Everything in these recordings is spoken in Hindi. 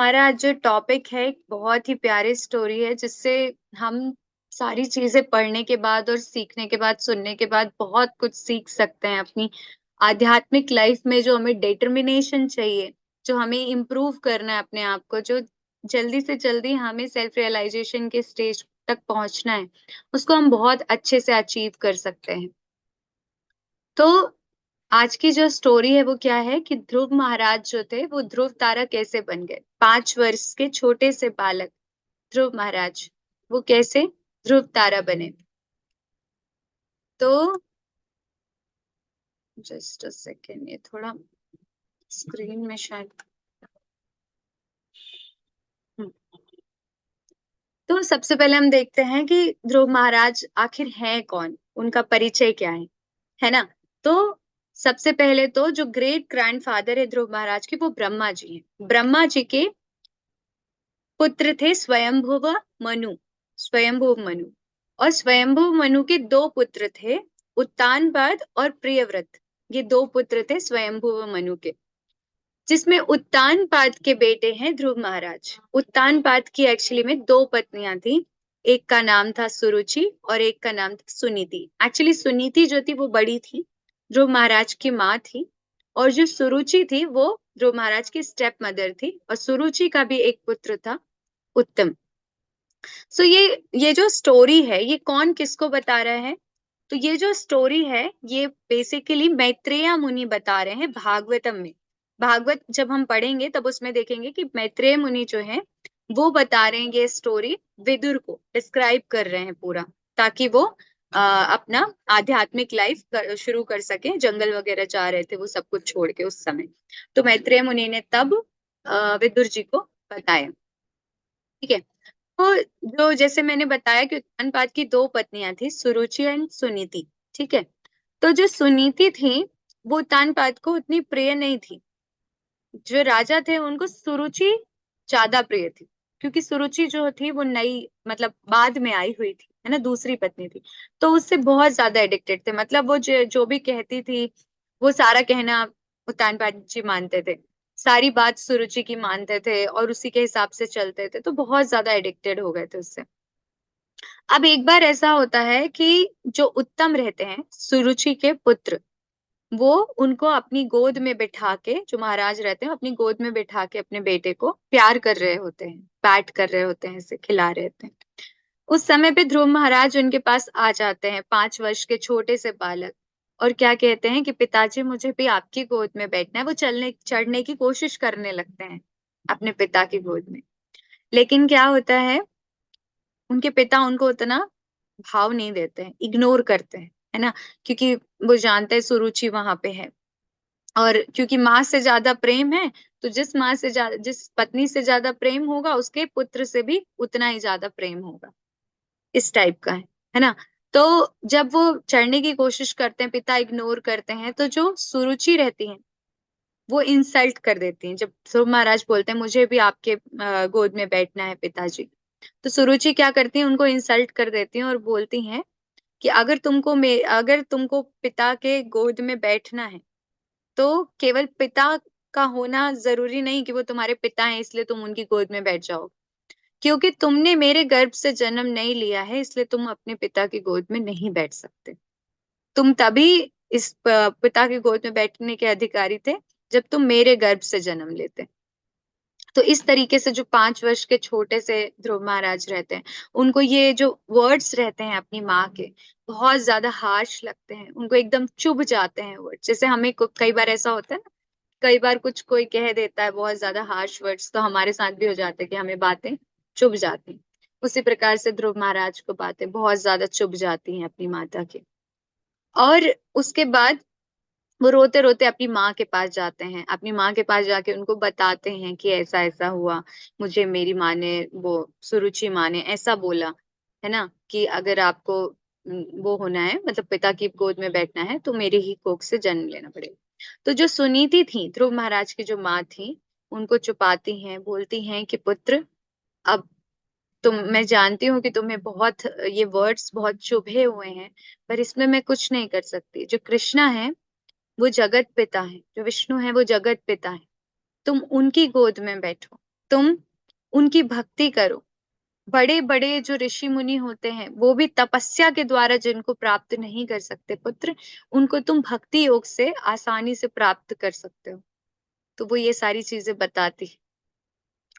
हमारा आज जो टॉपिक है एक बहुत ही प्यारी स्टोरी है जिससे हम सारी चीजें पढ़ने के बाद और सीखने के बाद सुनने के बाद बहुत कुछ सीख सकते हैं अपनी आध्यात्मिक लाइफ में। जो हमें डिटर्मिनेशन चाहिए, जो हमें इम्प्रूव करना है अपने आप को, जो जल्दी से जल्दी हमें सेल्फ रियलाइजेशन के स्टेज तक पहुंचना है, उसको हम बहुत अच्छे से अचीव कर सकते हैं। तो आज की जो स्टोरी है वो क्या है कि ध्रुव महाराज जो थे वो ध्रुव तारा कैसे बन गए। 5 वर्ष के छोटे से बालक ध्रुव महाराज वो कैसे ध्रुव तारा बने। तो जस्ट अ सेकेंड, ये थोड़ा स्क्रीन में शायद। हम्म, तो सबसे पहले हम देखते हैं कि ध्रुव महाराज आखिर हैं कौन, उनका परिचय क्या है ना। तो सबसे पहले तो जो ग्रेट ग्रैंडफादर है ध्रुव महाराज के, वो ब्रह्मा जी हैं। ब्रह्मा जी के पुत्र थे स्वयंभुव मनु, स्वयंभुव मनु। और स्वयंभुव मनु के दो पुत्र थे, उत्तानपाद और प्रियव्रत। ये दो पुत्र थे स्वयंभुव मनु के, जिसमें उत्तानपाद के बेटे हैं ध्रुव महाराज। उत्तानपाद की एक्चुअली में दो पत्नियां थी। एक का नाम था सुरुचि और एक का नाम था सुनीति। एक्चुअली सुनीति जो थी वो बड़ी थी, ध्रुव महाराज की माँ थी। और जो सुरुचि थी वो ध्रुव महाराज की स्टेप मदर थी। और सुरुचि का भी एक पुत्र था, उत्तम। सो ये जो स्टोरी है ये कौन किसको बता रहा है। तो ये जो स्टोरी है ये बेसिकली मैत्रेय मुनि बता रहे हैं भागवतम में। भागवत जब हम पढ़ेंगे तब उसमें देखेंगे कि मैत्रेय मुनि जो है वो बता रहे हैं ये स्टोरी, विदुर को डिस्क्राइब कर रहे हैं पूरा, ताकि वो अपना आध्यात्मिक लाइफ शुरू कर सके। जंगल वगैरह जा रहे थे वो सब कुछ छोड़ के उस समय। तो मैत्रेय मुनि ने तब विदुर जी को बताया। ठीक है। तो जो जैसे मैंने बताया कि उत्तानपाद की दो पत्नियां थी, सुरुचि एंड सुनीति। ठीक है। तो जो सुनीति थी वो उत्तानपाद को उतनी प्रिय नहीं थी। जो राजा थे उनको सुरुचि ज्यादा प्रिय थी, क्योंकि सुरुचि जो थी वो नई, मतलब बाद में आई हुई थी, है ना, दूसरी पत्नी थी। तो उससे बहुत ज्यादा एडिक्टेड थे। मतलब वो जो भी कहती थी वो सारा कहना उत्तानपाद जी मानते थे। सारी बात सुरुचि की मानते थे और उसी के हिसाब से चलते थे। तो बहुत ज्यादा एडिक्टेड हो गए थे उससे। अब एक बार ऐसा होता है कि जो उत्तम रहते हैं सुरुचि के पुत्र, वो उनको अपनी गोद में बिठा के, जो महाराज रहते हैं अपनी गोद में बिठा के अपने बेटे को प्यार कर रहे होते हैं, पैट कर रहे होते हैं, इसे खिला रहे होते हैं। उस समय पे ध्रुव महाराज उनके पास आ जाते हैं, 5 वर्ष के छोटे से बालक। और क्या कहते हैं कि पिताजी मुझे भी आपकी गोद में बैठना है। वो चलने चढ़ने की कोशिश करने लगते हैं अपने पिता की गोद में। लेकिन क्या होता है, उनके पिता उनको उतना भाव नहीं देते हैं, इग्नोर करते हैं, है ना। क्योंकि वो जानते हैं सुरुचि वहां पे है। और क्योंकि माँ से ज्यादा प्रेम है, तो जिस पत्नी से ज्यादा प्रेम होगा उसके पुत्र से भी उतना ही ज्यादा प्रेम होगा। इस टाइप का है ना। तो जब वो चढ़ने की कोशिश करते हैं, पिता इग्नोर करते हैं, तो जो सुरुचि रहती है वो इंसल्ट कर देती हैं। जब ध्रुव महाराज बोलते हैं मुझे भी आपके गोद में बैठना है पिताजी, तो सुरुचि क्या करती हैं, उनको इंसल्ट कर देती हैं और बोलती हैं कि अगर तुमको पिता के गोद में बैठना है तो केवल पिता का होना जरूरी नहीं कि वो तुम्हारे पिता हैं इसलिए तुम उनकी गोद में बैठ जाओ। क्योंकि तुमने मेरे गर्भ से जन्म नहीं लिया है इसलिए तुम अपने पिता की गोद में नहीं बैठ सकते। तुम तभी इस पिता की गोद में बैठने के अधिकारी थे जब तुम मेरे गर्भ से जन्म लेते। तो इस तरीके से जो 5 वर्ष के छोटे से ध्रुव महाराज रहते हैं, उनको ये जो वर्ड्स रहते हैं अपनी माँ के, बहुत ज्यादा हार्श लगते हैं उनको, एकदम चुभ जाते हैं वर्ड। जैसे हमें कई बार ऐसा होता है ना, कई बार कुछ कोई कह देता है बहुत ज्यादा हार्श वर्ड्स, तो हमारे साथ भी हो जाता है कि हमें बातें चुभ जाती हैं। उसी प्रकार से ध्रुव महाराज को बातें बहुत ज्यादा चुभ जाती हैं अपनी माता की। और उसके बाद वो रोते रोते अपनी माँ के पास जाते हैं, अपनी माँ के पास जाके उनको बताते हैं कि ऐसा ऐसा हुआ। मुझे मेरी माँ ने, वो सुरुचि माँ ने ऐसा बोला, है ना, कि अगर आपको वो होना है, मतलब पिता की गोद में बैठना है तो मेरे ही कोख से जन्म लेना पड़ेगा। तो जो सुनीति थी, ध्रुव महाराज की जो माँ थी, उनको छुपाती हैं, बोलती हैं कि पुत्र, अब मैं जानती हूँ कि तुम्हें बहुत ये वर्ड्स बहुत चुभे हुए हैं, पर इसमें मैं कुछ नहीं कर सकती। जो कृष्णा है वो जगत पिता है, जो विष्णु है वो जगत पिता है, तुम उनकी गोद में बैठो। तुम उनकी भक्ति करो। बड़े बड़े जो ऋषि मुनि होते हैं वो भी तपस्या के द्वारा जिनको प्राप्त नहीं कर सकते पुत्र, उनको तुम भक्ति योग से आसानी से प्राप्त कर सकते हो। तो वो ये सारी चीजें बताती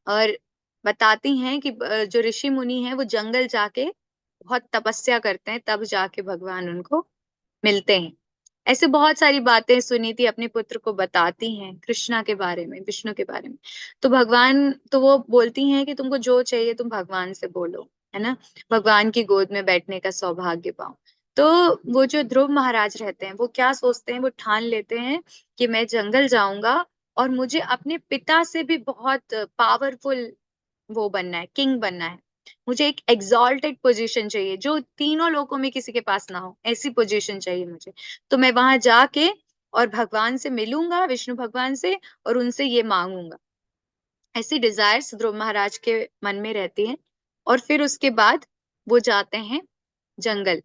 और बताती हैं कि जो ऋषि मुनि हैं वो जंगल जाके बहुत तपस्या करते हैं, तब जाके भगवान उनको मिलते हैं। ऐसे बहुत सारी बातें सुनीति अपने पुत्र को बताती हैं कृष्णा के बारे में, विष्णु के बारे में। तो भगवान तो वो बोलती हैं कि तुमको जो चाहिए तुम भगवान से बोलो, है ना, भगवान की गोद में बैठने का सौभाग्य पाओ। तो वो जो ध्रुव महाराज रहते हैं वो क्या सोचते हैं, वो ठान लेते हैं कि मैं जंगल जाऊंगा और मुझे अपने पिता से भी बहुत पावरफुल वो बनना है, किंग बनना है। मुझे एक एग्जॉल्टेड पोजीशन चाहिए जो तीनों लोकों में किसी के पास ना हो, ऐसी पोजीशन चाहिए मुझे। तो मैं वहां जाके और भगवान से मिलूंगा, विष्णु भगवान से, और उनसे ये मांगूंगा। ऐसी डिजायर्स ध्रुव महाराज के मन में रहती हैं। और फिर उसके बाद वो जाते हैं जंगल।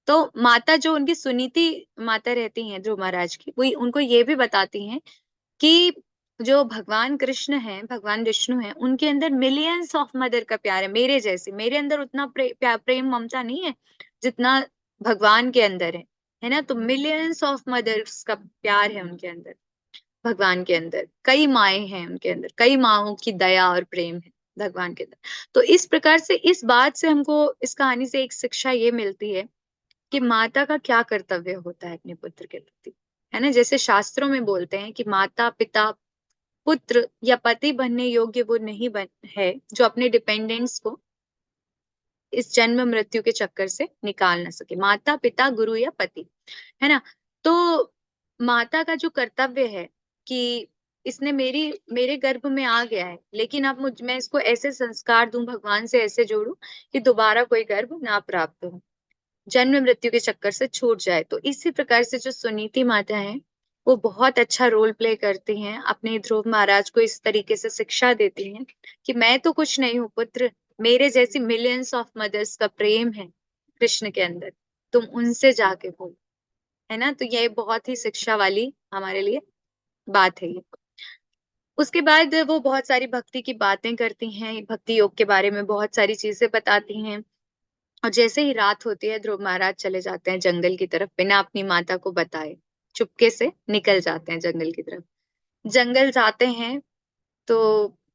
तो माता जो उनकी सुनीति माता रहती हैं ध्रुव महाराज की, वो उनको ये भी बताती हैं कि जो भगवान कृष्ण हैं, भगवान विष्णु हैं, उनके अंदर मिलियंस ऑफ मदर का प्यार है, मेरे जैसे। मेरे अंदर उतना प्रेम ममता नहीं है जितना भगवान के अंदर है ना। तो मिलियंस ऑफ मदर्स का प्यार है उनके अंदर, भगवान के अंदर कई माएं हैं, उनके अंदर कई माओं की दया और प्रेम है भगवान के अंदर। तो इस प्रकार से इस बात से हमको इस कहानी से एक शिक्षा ये मिलती है कि माता का क्या कर्तव्य होता है अपने पुत्र के प्रति, है ना। जैसे शास्त्रों में बोलते हैं कि माता पिता पुत्र या पति बनने योग्य वो नहीं बन है जो अपने डिपेंडेंट्स को इस जन्म मृत्यु के चक्कर से निकाल ना सके। माता पिता गुरु या पति, है ना। तो माता का जो कर्तव्य है कि इसने मेरे गर्भ में आ गया है, लेकिन अब मैं इसको ऐसे संस्कार दूं, भगवान से ऐसे जोड़ूं कि दोबारा कोई गर्भ ना प्राप्त हो, जन्म मृत्यु के चक्कर से छूट जाए। तो इसी प्रकार से जो सुनीति माता है वो बहुत अच्छा रोल प्ले करती हैं, अपने ध्रुव महाराज को इस तरीके से शिक्षा देती हैं कि मैं तो कुछ नहीं हूँ पुत्र, मेरे जैसी मिलियंस ऑफ मदर्स का प्रेम है कृष्ण के अंदर, तुम उनसे जाके बोलो, है ना। तो ये बहुत ही शिक्षा वाली हमारे लिए बात है ये। उसके बाद वो बहुत सारी भक्ति की बातें करती हैं, भक्ति योग के बारे में बहुत सारी चीजें बताती हैं। और जैसे ही रात होती है ध्रुव महाराज चले जाते हैं जंगल की तरफ बिना अपनी माता को बताए, चुपके से निकल जाते हैं जंगल की तरफ। जंगल जाते हैं तो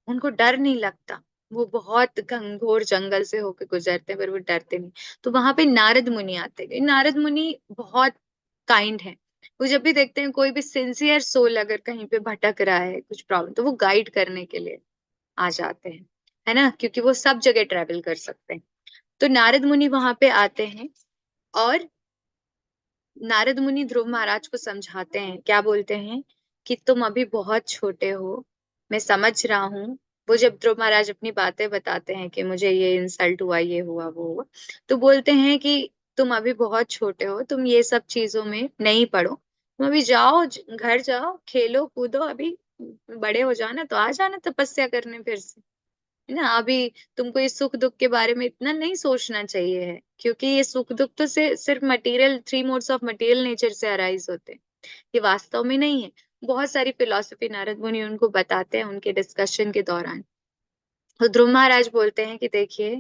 उनको डर नहीं लगता, वो बहुत घनघोर जंगल से होकर गुजरते हैं पर वो डरते नहीं। तो वहां पे नारद मुनि आते हैं। नारद मुनि बहुत काइंड है, वो जब भी देखते हैं कोई भी सिंसियर सोल अगर कहीं पे भटक रहा है कुछ प्रॉब्लम, तो वो गाइड करने के लिए आ जाते हैं, है ना, क्योंकि वो सब जगह ट्रेवल कर सकते हैं। तो नारद मुनि वहां पे आते हैं और नारद मुनि ध्रुव महाराज को समझाते हैं, क्या बोलते हैं कि तुम अभी बहुत छोटे हो, मैं समझ रहा हूँ। वो जब ध्रुव महाराज अपनी बातें बताते हैं कि मुझे ये इंसल्ट हुआ, ये हुआ, वो हुआ, तो बोलते हैं कि तुम अभी बहुत छोटे हो, तुम ये सब चीजों में नहीं पड़ो, तुम अभी जाओ, घर जाओ, खेलो कूदो, अभी बड़े हो जाना तो आ जाना तपस्या करने फिर से, है ना। अभी तुमको इस सुख दुख के बारे में इतना नहीं सोचना चाहिए है, क्योंकि ये सुख दुख तो से सिर्फ material, three modes of material nature से अराइज होते हैं, ये वास्तव में नहीं है। बहुत सारी फिलॉसफी नारद मुनि उनको बताते हैं उनके डिस्कशन के दौरान। तो ध्रुव महाराज बोलते हैं कि देखिए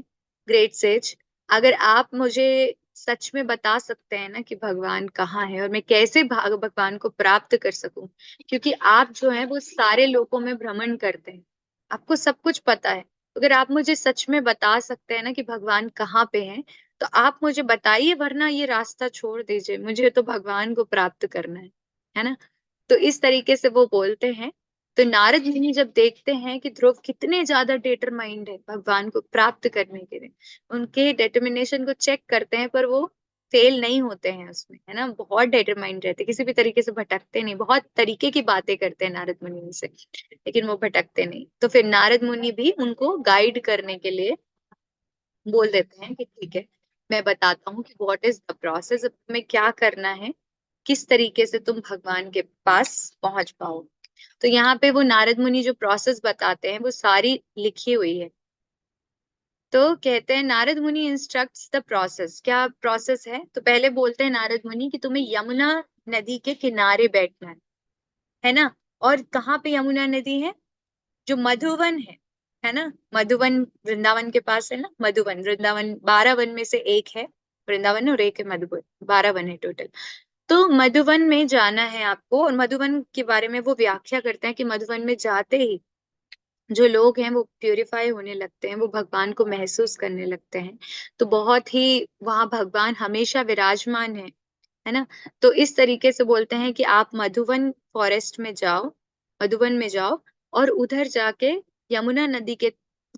ग्रेट सेज, अगर आप मुझे सच में बता सकते हैं ना कि भगवान कहाँ है और मैं कैसे भगवान को प्राप्त कर सकूं, क्योंकि आप जो है वो सारे लोकों में भ्रमण करते हैं, आपको सब कुछ पता है। अगर आप मुझे सच में बता सकते हैं ना कि भगवान कहाँ पे हैं, तो आप मुझे बताइए, वरना ये रास्ता छोड़ दीजिए, मुझे तो भगवान को प्राप्त करना है ना। तो इस तरीके से वो बोलते हैं। तो नारद मुनि जब देखते हैं कि ध्रुव कितने ज्यादा डिटरमाइंड है भगवान को प्राप्त करने के लिए, उनके डिटर्मिनेशन को चेक करते हैं, पर वो फेल नहीं होते हैं उसमें, है ना, बहुत डिटरमाइंड रहते, किसी भी तरीके से भटकते नहीं, बहुत तरीके की बातें करते हैं नारद मुनि उनसे, लेकिन वो भटकते नहीं। तो फिर नारद मुनि भी उनको गाइड करने के लिए बोल देते हैं कि ठीक है, मैं बताता हूँ कि व्हाट इज द प्रोसेस, तुम्हें क्या करना है, किस तरीके से तुम भगवान के पास पहुंच पाओ। तो यहाँ पे वो नारद मुनि जो प्रोसेस बताते हैं वो सारी लिखी हुई है। तो कहते हैं नारद मुनि इंस्ट्रक्ट्स द प्रोसेस। क्या प्रोसेस है, तो पहले बोलते हैं नारद मुनि कि तुम्हें यमुना नदी के किनारे बैठना है ना। और कहाँ पे यमुना नदी है, जो मधुवन है, है ना। मधुवन वृंदावन के पास है ना, मधुवन वृंदावन 12 वन में से एक है वृंदावन और एक है मधुवन, 12 वन है टोटल। तो मधुवन में जाना है आपको, और मधुवन के बारे में वो व्याख्या करते हैं कि मधुवन में जाते ही जो लोग हैं वो प्यूरिफाई होने लगते हैं, वो भगवान को महसूस करने लगते हैं। तो बहुत ही वहां भगवान हमेशा विराजमान है ना। तो इस तरीके से बोलते हैं कि आप मधुवन फॉरेस्ट में जाओ, मधुवन में जाओ, और उधर जाके यमुना नदी के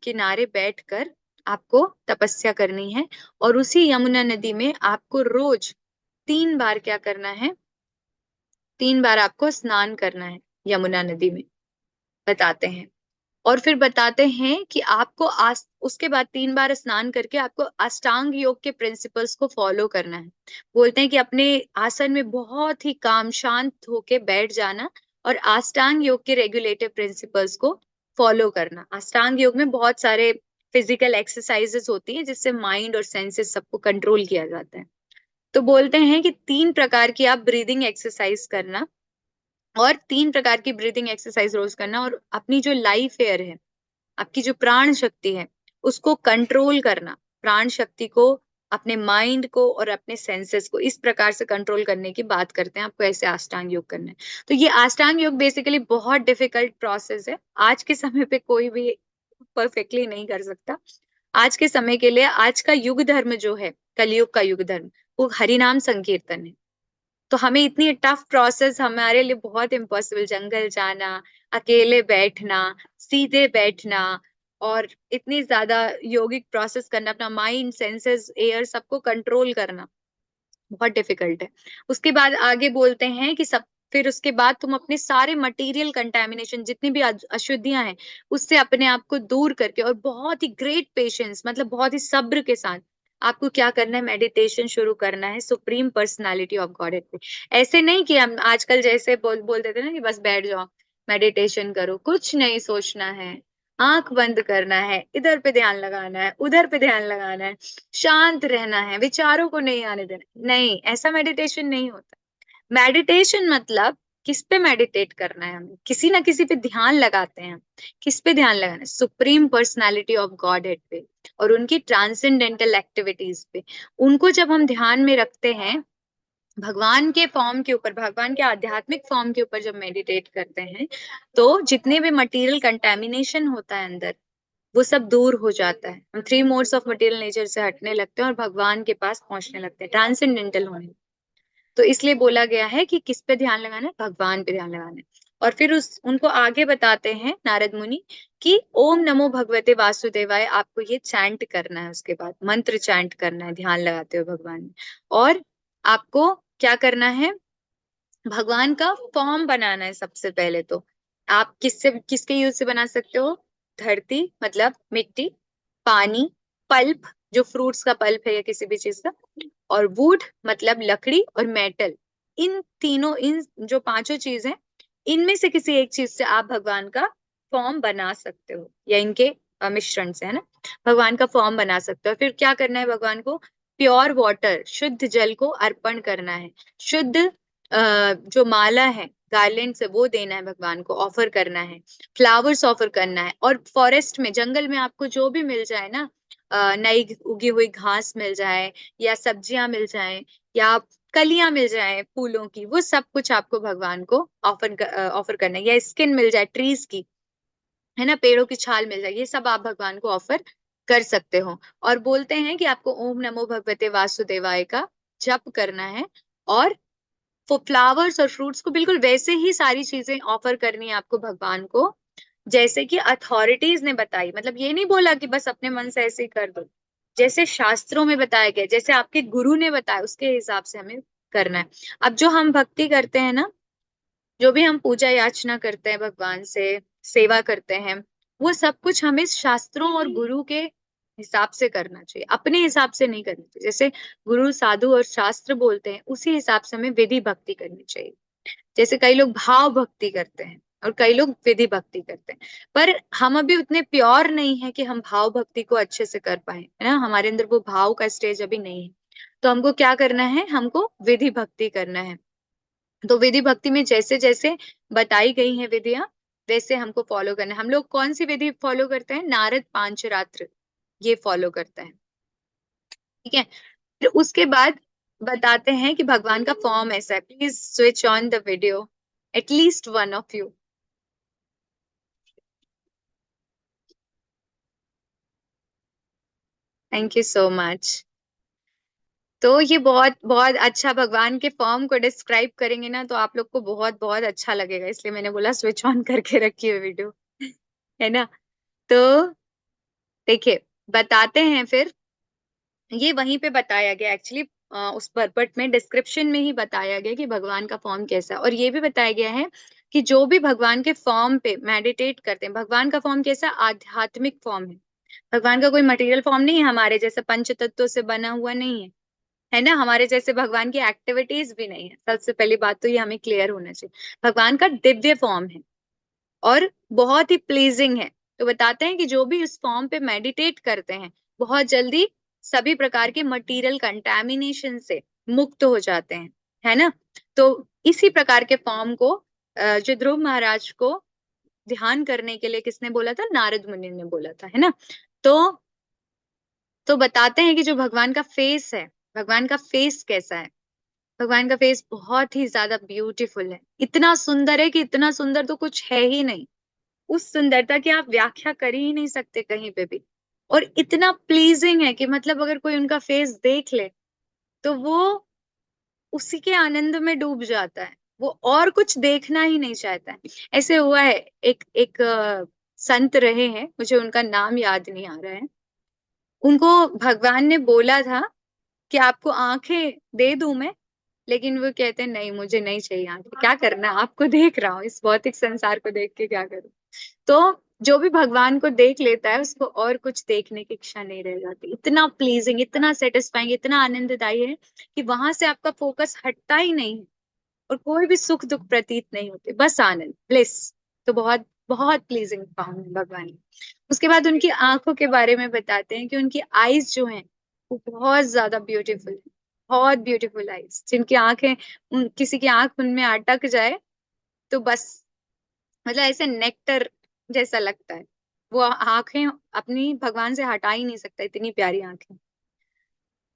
किनारे बैठकर आपको तपस्या करनी है। और उसी यमुना नदी में आपको रोज 3 बार क्या करना है, 3 बार आपको स्नान करना है यमुना नदी में, बताते हैं। और फिर बताते हैं कि आपको उसके बाद 3 बार स्नान करके आपको अष्टांग योग के प्रिंसिपल्स को फॉलो करना है। बोलते हैं कि अपने आसन में बहुत ही काम शांत होके बैठ जाना, और अष्टांग योग के रेगुलेटिव प्रिंसिपल्स को फॉलो करना। अष्टांग योग में बहुत सारे फिजिकल एक्सरसाइजेस होती है जिससे माइंड और सेंसेस सबको कंट्रोल किया जाता है। तो बोलते हैं कि 3 प्रकार की आप ब्रीदिंग एक्सरसाइज करना, और 3 प्रकार की ब्रीदिंग एक्सरसाइज रोज करना, और अपनी जो लाइफ एयर है, आपकी जो प्राण शक्ति है, उसको कंट्रोल करना। प्राण शक्ति को, अपने माइंड को और अपने सेंसेस को इस प्रकार से कंट्रोल करने की बात करते हैं। आपको ऐसे अष्टांग योग करना है। तो ये अष्टांग योग बेसिकली बहुत डिफिकल्ट प्रोसेस है, आज के समय पे कोई भी परफेक्टली नहीं कर सकता। आज के समय के लिए आज का युग धर्म जो है, कलयुग का युग धर्म, वो हरिनाम संकीर्तन है। तो हमें इतनी टफ प्रोसेस हमारे लिए बहुत इम्पॉसिबल, जंगल जाना, अकेले बैठना, सीधे बैठना, और इतनी ज्यादा योगिक प्रोसेस करना, अपना माइंड सेंसेस एयर सबको कंट्रोल करना बहुत डिफिकल्ट है। उसके बाद आगे बोलते हैं कि सब, फिर उसके बाद तुम अपने सारे मटेरियल कंटेमिनेशन, जितनी भी अशुद्धियां हैं, उससे अपने आप को दूर करके, और बहुत ही ग्रेट पेशेंस, मतलब बहुत ही सब्र के साथ आपको क्या करना है, मेडिटेशन शुरू करना है सुप्रीम पर्सनालिटी ऑफ गॉडहेड पे। ऐसे नहीं कि हम आजकल जैसे बोल देते ना कि बस बैठ जाओ मेडिटेशन करो, कुछ नहीं सोचना है, आंख बंद करना है, इधर पे ध्यान लगाना है, उधर पे ध्यान लगाना है, शांत रहना है, विचारों को नहीं आने देना। नहीं, ऐसा मेडिटेशन नहीं होता। मेडिटेशन मतलब किस पे मेडिटेट करना है, हमें किसी ना किसी पे ध्यान लगाते हैं। किस पे ध्यान लगाना है, supreme personality of God head पे, और उनकी ट्रांसेंडेंटल एक्टिविटीज पे। उनको जब हम ध्यान में रखते हैं, भगवान के फॉर्म के ऊपर, भगवान के आध्यात्मिक फॉर्म के ऊपर जब मेडिटेट करते हैं, तो जितने भी मटेरियल कंटेमिनेशन होता है अंदर, वो सब दूर हो जाता है। हम 3 मोड्स ऑफ मटेरियल नेचर से हटने लगते हैं और भगवान के पास पहुंचने लगते हैं, ट्रांसेंडेंटल होने। तो इसलिए बोला गया है कि किस पे ध्यान लगाना है, भगवान पे ध्यान लगाना है। और फिर उनको आगे बताते हैं नारद मुनि कि ओम नमो भगवते वासुदेवाय आपको ये चैंट करना है, उसके बाद मंत्र चैंट करना है ध्यान लगाते हुए भगवान में। और आपको क्या करना है, भगवान का फॉर्म बनाना है सबसे पहले। तो आप किससे, किसके यूज से बना सकते हो, धरती मतलब मिट्टी, पानी, पल्प जो फ्रूट्स का पल्प है या किसी भी चीज का, और वुड मतलब लकड़ी, और मेटल। इन तीनों, इन जो 5 चीज हैं, इनमें से किसी एक चीज से आप भगवान का फॉर्म बना सकते हो, या इनके मिश्रण से, है ना, भगवान का फॉर्म बना सकते हो। फिर क्या करना है, भगवान को प्योर वाटर, शुद्ध जल को अर्पण करना है। शुद्ध जो माला है, गार्लैंड से, वो देना है भगवान को, ऑफर करना है। फ्लावर्स ऑफर करना है। और फॉरेस्ट में, जंगल में आपको जो भी मिल जाए ना, नई उगी हुई घास मिल जाए, या सब्जियां मिल जाए, या कलियां मिल जाए फूलों की, वो सब कुछ आपको भगवान को ऑफर करना है। या स्किन मिल जाए ट्रीज की, है ना, पेड़ों की छाल मिल जाए, ये सब आप भगवान को ऑफर कर सकते हो। और बोलते हैं कि आपको ओम नमो भगवते वासुदेवाय का जप करना है। और फ्लावर्स और फ्रूट्स को बिल्कुल वैसे ही सारी चीजें ऑफर करनी है आपको भगवान को, जैसे कि अथॉरिटीज ने बताई। मतलब ये नहीं बोला कि बस अपने मन से ऐसे ही कर दो, जैसे शास्त्रों में बताया गया, जैसे आपके गुरु ने बताया, उसके हिसाब से हमें करना है। अब जो हम भक्ति करते हैं ना, जो भी हम पूजा याचना करते हैं भगवान से, सेवा करते हैं, वो सब कुछ हमें शास्त्रों और गुरु के हिसाब से करना चाहिए, अपने हिसाब से नहीं करना चाहिए। जैसे गुरु साधु और शास्त्र बोलते हैं, उसी हिसाब से हमें विधि भक्ति करनी चाहिए। जैसे कई लोग भाव भक्ति करते हैं और कई लोग विधि भक्ति करते हैं, पर हम अभी उतने प्योर नहीं है कि हम भाव भक्ति को अच्छे से कर पाए, है ना, हमारे अंदर वो भाव का स्टेज अभी नहीं है। तो हमको क्या करना है, हमको विधि भक्ति करना है। तो विधि भक्ति में जैसे जैसे बताई गई हैं विधियां, वैसे हमको फॉलो करना है। हम लोग कौन सी विधि फॉलो करते हैं? नारद पांचरात्र, ये फॉलो करते हैं। ठीक है, फिर उसके बाद बताते हैं कि भगवान का फॉर्म ऐसा है। Please switch on the video, at least one of you. Thank you so much. तो ये बहुत बहुत अच्छा, भगवान के फॉर्म को डिस्क्राइब करेंगे ना तो आप लोग को बहुत बहुत अच्छा लगेगा, इसलिए मैंने बोला स्विच ऑन करके रखिए वीडियो। है ना? तो देखिए, बताते हैं फिर। ये वहीं पे बताया गया एक्चुअली, उस परपट में डिस्क्रिप्शन में ही बताया गया कि भगवान का फॉर्म कैसा है। और ये भी बताया गया है कि जो भी भगवान के फॉर्म पे मेडिटेट करते हैं, भगवान का फॉर्म कैसा? आध्यात्मिक फॉर्म है। भगवान का कोई मटेरियल फॉर्म नहीं है, हमारे जैसे पंच तत्वों से बना हुआ नहीं है। है ना? हमारे जैसे भगवान की एक्टिविटीज भी नहीं है। सबसे पहली बात तो ये हमें क्लियर होना चाहिए। भगवान का दिव्य फॉर्म है और बहुत ही प्लीजिंग है। तो बताते हैं कि जो भी इस फॉर्म पे मेडिटेट करते हैं, बहुत जल्दी सभी प्रकार के मटेरियल कंटैमिनेशन से मुक्त हो जाते हैं। है ना? तो इसी प्रकार के फॉर्म को जो ध्रुव महाराज को ध्यान करने के लिए किसने बोला था? नारद मुनि ने बोला था। है ना? तो बताते हैं कि जो भगवान का फेस है, भगवान का फेस कैसा है? भगवान का फेस बहुत ही ज्यादा ब्यूटीफुल है। इतना सुंदर है कि इतना सुंदर तो कुछ है ही नहीं। उस सुंदरता की आप व्याख्या कर ही नहीं सकते कहीं पे भी। और इतना प्लीजिंग है कि मतलब अगर कोई उनका फेस देख ले तो वो उसी के आनंद में डूब जाता है, वो और कुछ देखना ही नहीं चाहता है। ऐसे हुआ है, एक एक संत रहे हैं, मुझे उनका नाम याद नहीं आ रहा है। उनको भगवान ने बोला था कि आपको आंखें दे दूं मैं, लेकिन वो कहते हैं नहीं, मुझे नहीं चाहिए आंखें, क्या करना है, आपको देख रहा हूँ, इस भौतिक संसार को देख के क्या करूं। तो जो भी भगवान को देख लेता है उसको और कुछ देखने की इच्छा नहीं रह जाती। इतना प्लीजिंग, इतना सेटिस्फाइंग, इतना आनंददायी है कि वहां से आपका फोकस हटता ही नहीं है और कोई भी सुख दुख प्रतीत नहीं होते, बस आनंद, ब्लिस। तो बहुत बहुत प्लीजिंग फॉर्म है भगवान की। उसके बाद उनकी आंखों के बारे में बताते हैं कि उनकी आईज जो हैं वो बहुत ज्यादा ब्यूटीफुल है। बहुत ब्यूटीफुल आईज, जिनकी आंखें, किसी की आंख उनमें अटक जाए तो बस, मतलब ऐसे नेक्टर जैसा लगता है। वो आंखें अपनी भगवान से हटा ही नहीं सकता, इतनी प्यारी आंखें।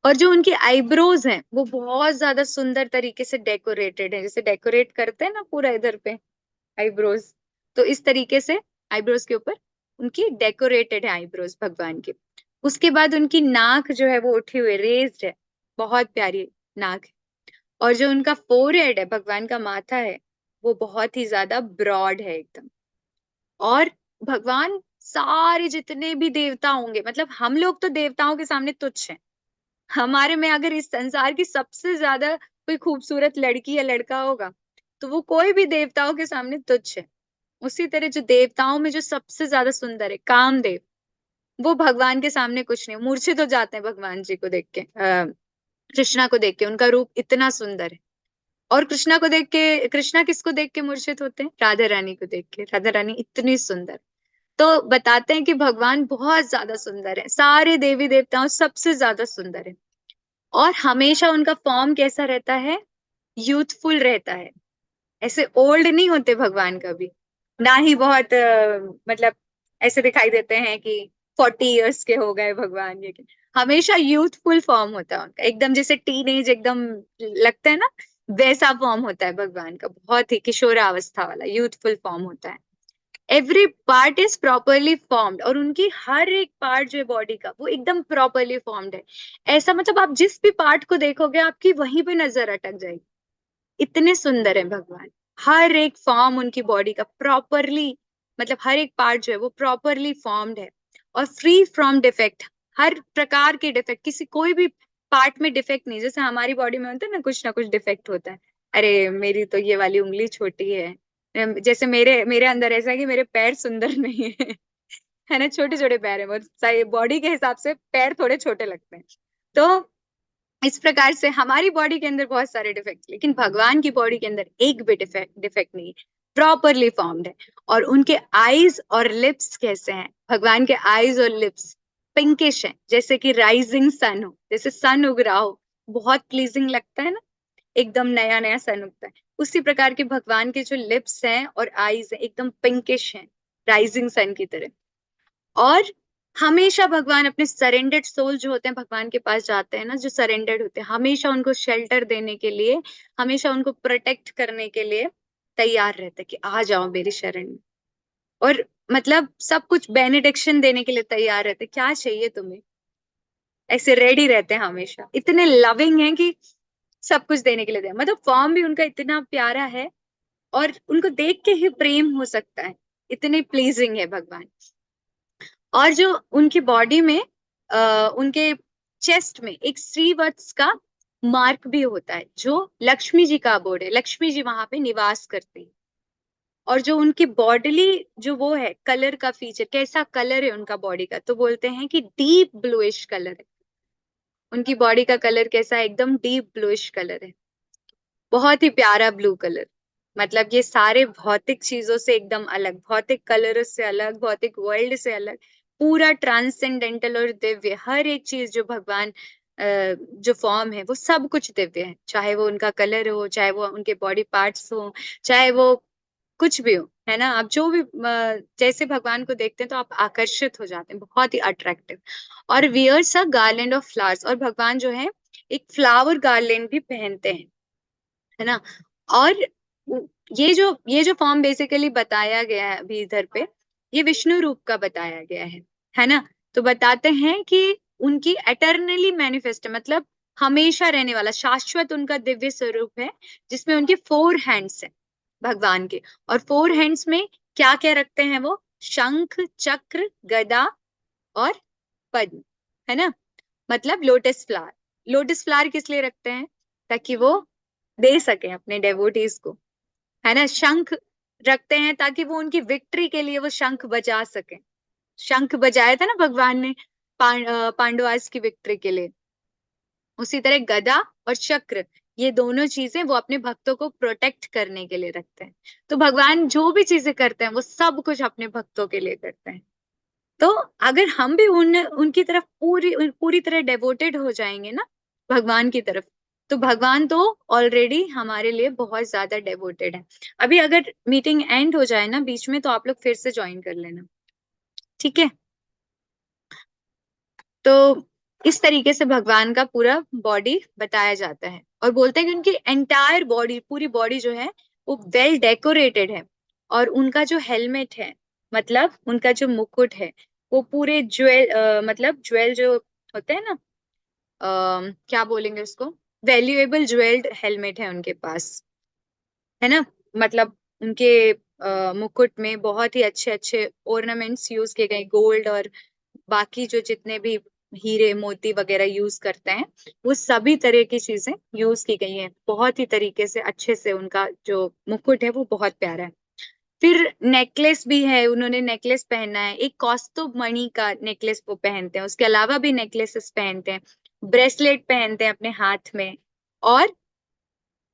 और जो उनकी आईब्रोज हैं वो बहुत ज्यादा सुंदर तरीके से डेकोरेटेड है, जैसे डेकोरेट करते हैं ना पूरा इधर पे आईब्रोज, तो इस तरीके से आईब्रोज के ऊपर उनकी डेकोरेटेड है आईब्रोज भगवान की। उसके बाद उनकी नाक जो है वो उठी हुई रेज्ड है, बहुत प्यारी नाक है। और जो उनका फोरहेड है, भगवान का माथा है, वो बहुत ही ज्यादा ब्रॉड है एकदम। और भगवान सारे जितने भी देवता होंगे, मतलब हम लोग तो देवताओं के सामने तुच्छ हैं। हमारे में अगर इस संसार की सबसे ज्यादा कोई खूबसूरत लड़की या लड़का होगा तो वो कोई भी देवताओं के सामने तुच्छ है। उसी तरह जो देवताओं में जो सबसे ज्यादा सुंदर है, कामदेव, वो भगवान के सामने कुछ नहीं, मूर्छित हो जाते हैं भगवान जी को देख के, कृष्णा को देख के। उनका रूप इतना सुंदर है। और कृष्णा को देख के, कृष्णा किसको देख के मूर्छित होते हैं? राधा रानी को देख के। राधा रानी इतनी सुंदर। तो बताते हैं कि भगवान बहुत ज्यादा सुंदर है, सारे देवी देवताओं सबसे ज्यादा सुंदर है। और हमेशा उनका फॉर्म कैसा रहता है? यूथफुल रहता है। ऐसे ओल्ड नहीं होते भगवान कभी, ना ही बहुत मतलब ऐसे दिखाई देते हैं कि 40 इयर्स के हो गए भगवान, ये हमेशा यूथफुल फॉर्म होता है उनका, एकदम जैसे टीनेज एकदम लगता है ना, वैसा फॉर्म होता है भगवान का। बहुत ही किशोरावस्था वाला यूथफुल फॉर्म होता है। Every part is properly formed, और उनकी हर एक पार्ट जो है बॉडी का वो एकदम प्रॉपरली फॉर्म्ड है। ऐसा मतलब आप जिस भी पार्ट को देखोगे आपकी वहीं पे नजर अटक जाएगी, इतने सुंदर है भगवान। हर एक फॉर्म उनकी बॉडी का प्रॉपरली, मतलब हर एक पार्ट जो है वो प्रॉपरली फॉर्म्ड है और फ्री फ्रॉम डिफेक्ट। हर प्रकार के डिफेक्ट, किसी कोई भी पार्ट में डिफेक्ट नहीं। जैसे हमारी बॉडी में होता है ना कुछ डिफेक्ट होता है, अरे मेरी तो ये वाली उंगली छोटी है, जैसे मेरे मेरे अंदर ऐसा है कि मेरे पैर सुंदर नहीं है। है ना, छोटे छोटे पैर है, बहुत बॉडी के हिसाब से पैर थोड़े छोटे लगते हैं। तो इस प्रकार से हमारी बॉडी के अंदर बहुत सारे डिफेक्ट, लेकिन भगवान की बॉडी के अंदर एक भी डिफेक्ट नहीं है, प्रॉपरली फॉर्म्ड है। और उनके आईज और लिप्स कैसे हैं? भगवान के आईज और लिप्स पिंकिश हैं, जैसे कि राइजिंग सन हो, जैसे सन उग रहा हो, बहुत प्लीजिंग लगता है ना, एकदम नया नया सन उगता है। उसी प्रकार के भगवान के जो लिप्स हैं और आईज हैं एकदम पिंकिश हैं, राइजिंग सन की तरह। और हमेशा भगवान अपने सरेंडर्ड सोल जो होते हैं भगवान के पास जाते हैं ना, जो सरेंडर्ड होते हैं, हमेशा उनको शेल्टर देने के लिए, हमेशा उनको प्रोटेक्ट करने के लिए तैयार रहते हैं कि आ जाओ मेरी शरण में। और मतलब सब कुछ बेनेडिक्शन देने के लिए तैयार रहते हैं, क्या चाहिए तुम्हें, ऐसे रेडी रहते हैं हमेशा, इतने लविंग हैं कि सब कुछ देने के लिए तैयार। मतलब फॉर्म भी उनका इतना प्यारा है और उनको देख के ही प्रेम हो सकता है, इतने प्लीजिंग है भगवान। और जो उनकी बॉडी में उनके चेस्ट में एक श्रीवत्स का मार्क भी होता है, जो लक्ष्मी जी का अबोर्ड है, लक्ष्मी जी वहां पे निवास करती है। और जो उनकी बॉडीली जो वो है कलर का फीचर, कैसा कलर है उनका बॉडी का, तो बोलते हैं कि डीप ब्लूइश कलर है। उनकी बॉडी का कलर कैसा है, एकदम डीप ब्लूइश कलर है, बहुत ही प्यारा ब्लू कलर। मतलब ये सारे भौतिक चीजों से एकदम अलग, भौतिक कलर से अलग, भौतिक वर्ल्ड से अलग, पूरा ट्रांसेंडेंटल और दिव्य। हर एक चीज जो भगवान जो फॉर्म है वो सब कुछ दिव्य है, चाहे वो उनका कलर हो, चाहे वो उनके बॉडी पार्ट्स हो, चाहे वो कुछ भी हो, है ना। आप जो भी जैसे भगवान को देखते हैं तो आप आकर्षित हो जाते हैं, बहुत ही अट्रैक्टिव। और wears a garland of flowers, और भगवान जो है एक फ्लावर गार्लैंड भी पहनते हैं, है ना। और ये जो फॉर्म बेसिकली बताया गया है अभी इधर पे, ये विष्णु रूप का बताया गया है ना। तो बताते हैं कि उनकी एटर्नली मैनिफेस्ट, मतलब हमेशा रहने वाला शाश्वत उनका दिव्य स्वरूप है, जिसमें उनके 4 हैंड्स हैं भगवान के। और 4 हैंड्स में क्या क्या रखते हैं वो, शंख, चक्र, गदा और पद्म, है ना। मतलब लोटस फ्लावर। लोटस फ्लावर किस लिए रखते हैं, ताकि वो दे सके अपने डेवोटीज को, है ना। शंख रखते हैं ताकि वो उनकी विक्ट्री के लिए वो शंख बजा सके। शंख बजाया था ना भगवान ने पांडवास की विक्ट्री के लिए। उसी तरह गदा और चक्र, ये दोनों चीजें वो अपने भक्तों को प्रोटेक्ट करने के लिए रखते हैं। तो भगवान जो भी चीजें करते हैं वो सब कुछ अपने भक्तों के लिए करते हैं। तो अगर हम भी उनकी तरफ पूरी पूरी तरह डेवोटेड हो जाएंगे ना भगवान की तरफ, तो भगवान तो ऑलरेडी हमारे लिए बहुत ज्यादा डेवोटेड है। अभी अगर मीटिंग एंड हो जाए ना बीच में, तो आप लोग फिर से ज्वाइन कर लेना, ठीक है। तो इस तरीके से भगवान का पूरा बॉडी बताया जाता है, और बोलते हैं कि उनकी एंटायर बॉडी, पूरी बॉडी जो है वो वेल डेकोरेटेड है। और उनका जो हेलमेट है, मतलब उनका जो मुकुट है, वो पूरे मतलब ज्वेल जो होते हैं ना, क्या बोलेंगे उसको, वैल्यूएबल ज्वेल्ड हेलमेट है उनके पास, है ना। मतलब उनके मुकुट में बहुत ही अच्छे अच्छे ऑर्नामेंट्स यूज किए गए, गोल्ड और बाकी जो जितने भी हीरे मोती वगैरह यूज करते हैं, वो सभी तरह की चीजें यूज की गई हैं, बहुत ही तरीके से अच्छे से। उनका जो मुकुट है वो बहुत प्यारा है। फिर नेकलेस भी है, उन्होंने नेकलेस पहना है, एक कौस्तुभ मणि का नेकलेस वो पहनते हैं, उसके अलावा भी नेकलेसेस पहनते हैं, ब्रेसलेट पहनते हैं अपने हाथ में। और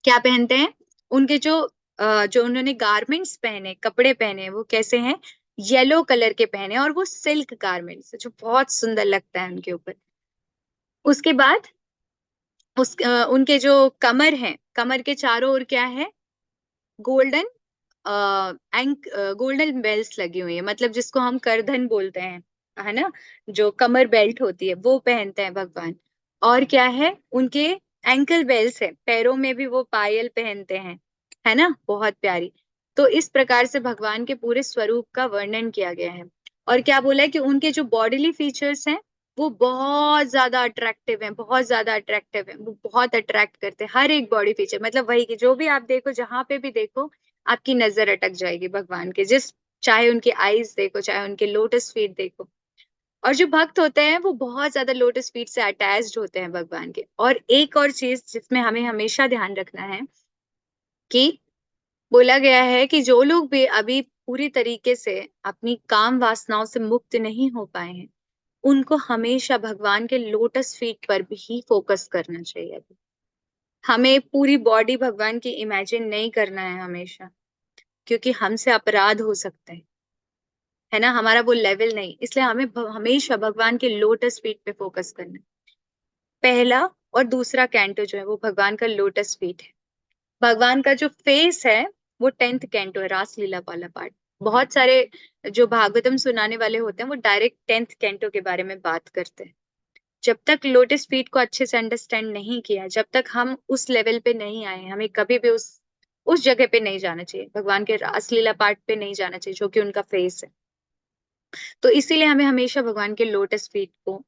क्या पहनते हैं, उनके जो उन्होंने गारमेंट्स पहने, कपड़े पहने, वो कैसे हैं, येलो कलर के पहने, और वो सिल्क गारमेंट्स जो बहुत सुंदर लगता है उनके ऊपर। उसके बाद उनके जो कमर है, कमर के चारों ओर क्या है, गोल्डन एंक गोल्डन बेल्ट लगी हुई है, मतलब जिसको हम करधन बोलते हैं, है ना। जो कमर बेल्ट होती है वो पहनते हैं भगवान। और क्या है, उनके एंकल बेल्ट है, पैरों में भी वो पायल पहनते हैं, है ना, बहुत प्यारी। तो इस प्रकार से भगवान के पूरे स्वरूप का वर्णन किया गया है। और क्या बोला है कि उनके जो बॉडीली फीचर्स हैं वो बहुत ज्यादा अट्रैक्टिव है, बहुत ज्यादा अट्रैक्टिव है, वो बहुत अट्रैक्ट करते हैं हर एक बॉडी फीचर। मतलब वही कि जो भी आप देखो, जहां पे भी देखो, आपकी नजर अटक जाएगी भगवान के, जिस चाहे उनके आईज देखो, चाहे उनके लोटस फीट देखो। और जो भक्त होते हैं वो बहुत ज्यादा लोटस फीट से अटैच्ड होते हैं भगवान के। और एक और चीज जिसमें हमें हमेशा ध्यान रखना है, कि बोला गया है कि जो लोग भी अभी पूरी तरीके से अपनी काम वासनाओं से मुक्त नहीं हो पाए हैं, उनको हमेशा भगवान के लोटस फीट पर भी ही फोकस करना चाहिए। हमें पूरी बॉडी भगवान की इमेजिन नहीं करना है हमेशा, क्योंकि हमसे अपराध हो सकते हैं, है ना, हमारा वो लेवल नहीं। इसलिए हमें हमेशा भगवान के लोटस फीट पे फोकस करना है। पहला और दूसरा कैंटो जो है वो भगवान का लोटस फीट है। भगवान का जो फेस है वो 10th कैंटो है, रासलीला वाला पार्ट। बहुत सारे जो भागवतम सुनाने वाले होते हैं वो डायरेक्ट 10th कैंटो के बारे में बात करते हैं। जब तक लोटस फीट को अच्छे से अंडरस्टैंड नहीं किया, जब तक हम उस लेवल पे नहीं आए, हमें कभी भी उस जगह पे नहीं जाना चाहिए, भगवान के रासलीला पार्ट पे नहीं जाना चाहिए जो कि उनका फेस है। तो इसीलिए हमें हमेशा भगवान के लोटस फीट को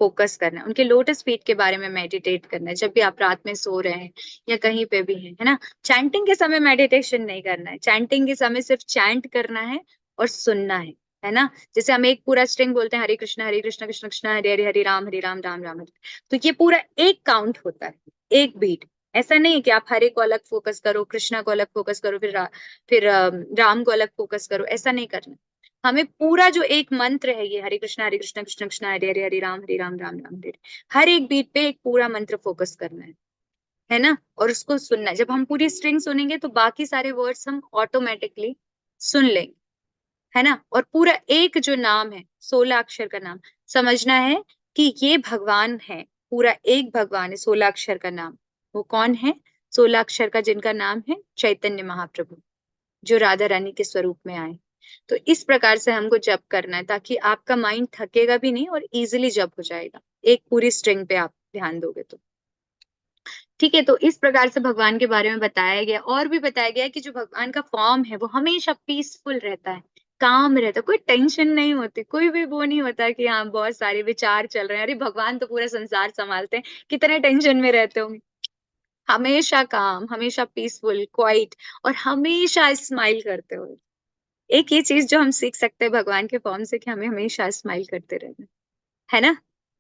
फोकस करना है, उनके लोटस फीट के बारे में मेडिटेट करना है। जब भी आप रात में सो रहे हैं या कहीं पे भी हैं, है ना, चैंटिंग के समय मेडिटेशन नहीं करना है, चैंटिंग के समय सिर्फ चैंट करना है और सुनना है ना। जैसे हम एक पूरा स्ट्रिंग बोलते हैं, हरे कृष्ण कृष्ण कृष्ण हरे हरे, हरे राम राम राम हरे, तो ये पूरा एक काउंट होता है, एक बीट। ऐसा नहीं है कि आप हरे को अलग फोकस करो, कृष्णा को अलग फोकस करो, फिर राम को अलग फोकस करो, ऐसा नहीं करना। हमें पूरा जो एक मंत्र है ये, हरे कृष्ण कृष्ण कृष्ण हरे हरे, हरे राम राम राम हरे, हर एक बीट पे एक पूरा मंत्र फोकस करना है ना, और उसको सुनना है। जब हम पूरी स्ट्रिंग सुनेंगे तो बाकी सारे वर्ड्स हम ऑटोमेटिकली सुन लेंगे, है ना। और पूरा एक जो नाम है, 16 अक्षर का नाम, समझना है कि ये भगवान है, पूरा एक भगवान है, 16 अक्षर का नाम। वो कौन है? 16 अक्षर का जिनका नाम है चैतन्य महाप्रभु, जो राधा रानी के स्वरूप में आए। तो इस प्रकार से हमको जप करना है, ताकि आपका माइंड थकेगा भी नहीं और इजीली जप हो जाएगा, एक पूरी स्ट्रिंग पे आप ध्यान दोगे तो। ठीक है, तो इस प्रकार से भगवान के बारे में बताया गया। और भी बताया गया है कि जो भगवान का फॉर्म है वो हमेशा पीसफुल रहता है, काम रहता है, कोई टेंशन नहीं होती, कोई भी वो नहीं होता कि हाँ बहुत सारे विचार चल रहे हैं, अरे भगवान तो पूरा संसार संभालते हैं, कितने टेंशन में रहते होंगे। हमेशा काम, हमेशा पीसफुल, क्वाइट, और हमेशा स्माइल करते हुए। एक ये चीज जो हम सीख सकते हैं भगवान के फॉर्म से, कि हमें हमेशा स्माइल करते रहना है ना।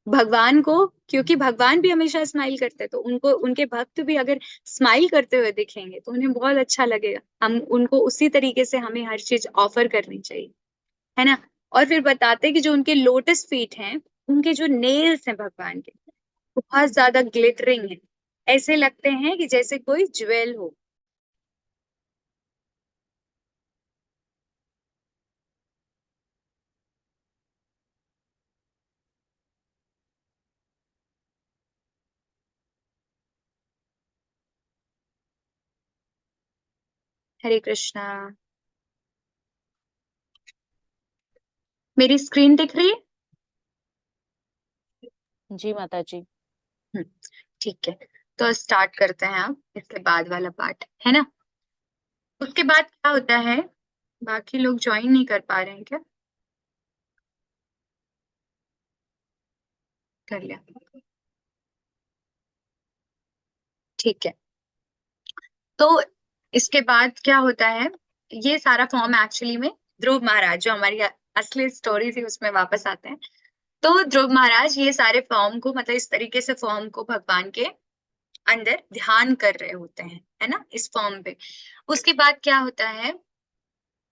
भगवान को, क्योंकि भगवान भी हमेशा स्माइल करते हैं, तो उनको, उनके भक्त भी अगर स्माइल करते हुए दिखेंगे तो उन्हें बहुत अच्छा लगेगा। हम उनको उसी तरीके से हमें हर चीज ऑफर करनी चाहिए, है ना। और फिर बताते हैं कि जो उनके लोटस फीट हैं, उनके जो नेल्स हैं भगवान के, बहुत ज्यादा ग्लिटरिंग है, ऐसे लगते हैं कि जैसे कोई ज्वेल हो। हरे कृष्णा। मेरी स्क्रीन दिख रही है? जी माता जी। हम्म, ठीक है। तो स्टार्ट करते हैं आप, इसके बाद वाला पार्ट, है ना। उसके बाद क्या होता है, बाकी लोग ज्वाइन नहीं कर पा रहे हैं क्या? कर लिया, ठीक है। तो इसके बाद क्या होता है, ये सारा फॉर्म एक्चुअली में ध्रुव महाराज, जो हमारी असली स्टोरी थी उसमें वापस आते हैं। तो ध्रुव महाराज ये सारे फॉर्म को, मतलब इस तरीके से फॉर्म को भगवान के अंदर ध्यान कर रहे होते हैं, है ना, इस फॉर्म पे। उसके बाद क्या होता है,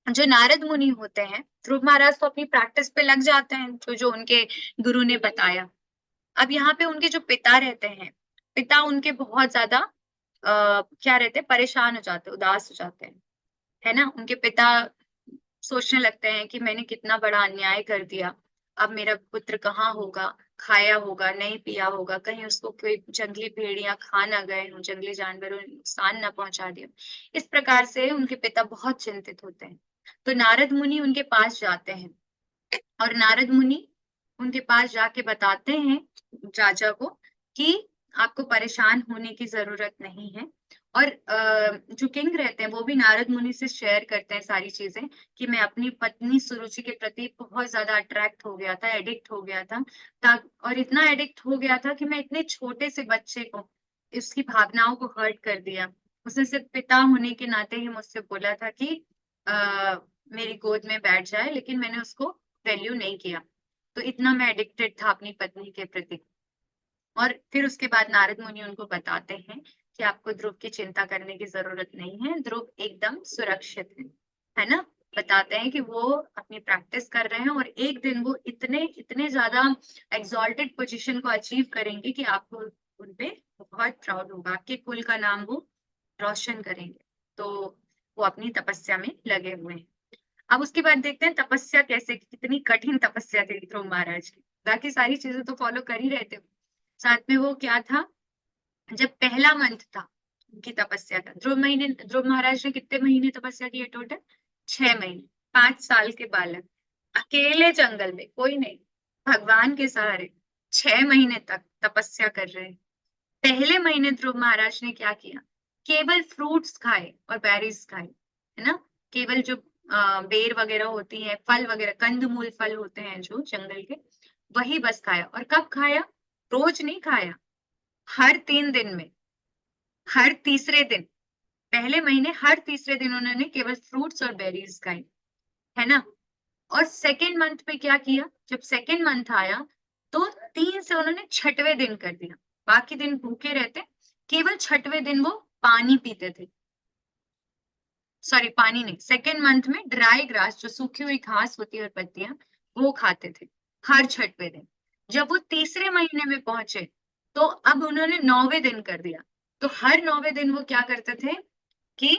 जो नारद मुनि होते हैं, ध्रुव महाराज तो अपनी प्रैक्टिस पे लग जाते हैं, जो जो उनके गुरु ने बताया। अब यहाँ पे उनके जो पिता रहते हैं, पिता उनके बहुत ज्यादा क्या रहते हैं, परेशान हो जाते हैं, उदास हो जाते हैं, है ना। उनके पिता सोचने लगते हैं कि मैंने कितना बड़ा अन्याय कर दिया, अब मेरा पुत्र कहाँ होगा, खाया होगा नहीं पिया होगा, कहीं उसको कोई जंगली भेड़िया खा ना गए हों, जंगली जानवरों ने नुकसान ना पहुंचा दिया। इस प्रकार से उनके पिता बहुत चिंतित होते हैं। तो नारद मुनि उनके पास जाते हैं, और नारद मुनि उनके पास जाके बताते हैं राजा को कि आपको परेशान होने की जरूरत नहीं है। और जो किंग रहते हैं वो भी नारद मुनि से शेयर करते हैं सारी चीजें, कि मैं अपनी पत्नी सुरुचि के प्रति बहुत ज्यादा अट्रैक्ट हो गया था, एडिक्ट हो गया था, और इतना एडिक्ट हो गया था कि मैं इतने छोटे से बच्चे को, उसकी भावनाओं को हर्ट कर दिया। उसने सिर्फ पिता होने के नाते ही मुझसे बोला था कि आ, मेरी गोद में बैठ जाए, लेकिन मैंने उसको वैल्यू नहीं किया। तो इतना मैं एडिक्टेड था अपनी पत्नी के प्रति। और फिर उसके बाद नारद मुनि उनको बताते हैं कि आपको ध्रुव की चिंता करने की जरूरत नहीं है, ध्रुव एकदम सुरक्षित है ना। बताते हैं कि वो अपनी प्रैक्टिस कर रहे हैं, और एक दिन वो इतने इतने ज्यादा एग्जॉल्टेड पोजीशन को अचीव करेंगे कि आपको उनपे बहुत प्राउड होगा, आपके कुल का नाम वो रोशन करेंगे। तो वो अपनी तपस्या में लगे हुए हैं। अब उसके बाद देखते हैं तपस्या कैसे, कितनी कठिन तपस्या थी ध्रुव महाराज की। बाकी सारी चीजें तो फॉलो कर ही रहे थे। साथ में वो क्या था, जब पहला मंथ था, की तपस्या का। ध्रुव महाराज ने कितने महीने तपस्या की है टोटल? 6 महीने। 5 साल के बालक अकेले जंगल में, कोई नहीं, भगवान के सहारे 6 महीने तक तपस्या कर रहे हैं। पहले महीने ध्रुव महाराज ने क्या किया? केवल फ्रूट्स खाए और बेरीज खाए, है ना। केवल जो बेर वगैरह होती है, फल वगैरह, कंदमूल फल होते हैं जो जंगल के, वही बस खाया। और कब खाया? रोज नहीं खाया, हर 3 दिन में, हर तीसरे दिन। पहले महीने हर तीसरे दिन उन्होंने केवल फ्रूट्स और बेरीज खाई, है ना। और सेकेंड मंथ में क्या किया? जब सेकेंड मंथ आया तो 3 से उन्होंने छठवें दिन कर दिया। बाकी दिन भूखे रहते, केवल छठवें दिन वो पानी पीते थे। सॉरी, पानी नहीं, सेकेंड मंथ में ड्राई ग्रास, जो सूखी हुई घास होती है और पत्तियां, वो खाते थे हर छठवें दिन। जब वो तीसरे महीने में पहुंचे तो अब उन्होंने 9वें दिन कर दिया। तो हर 9वें दिन वो क्या करते थे कि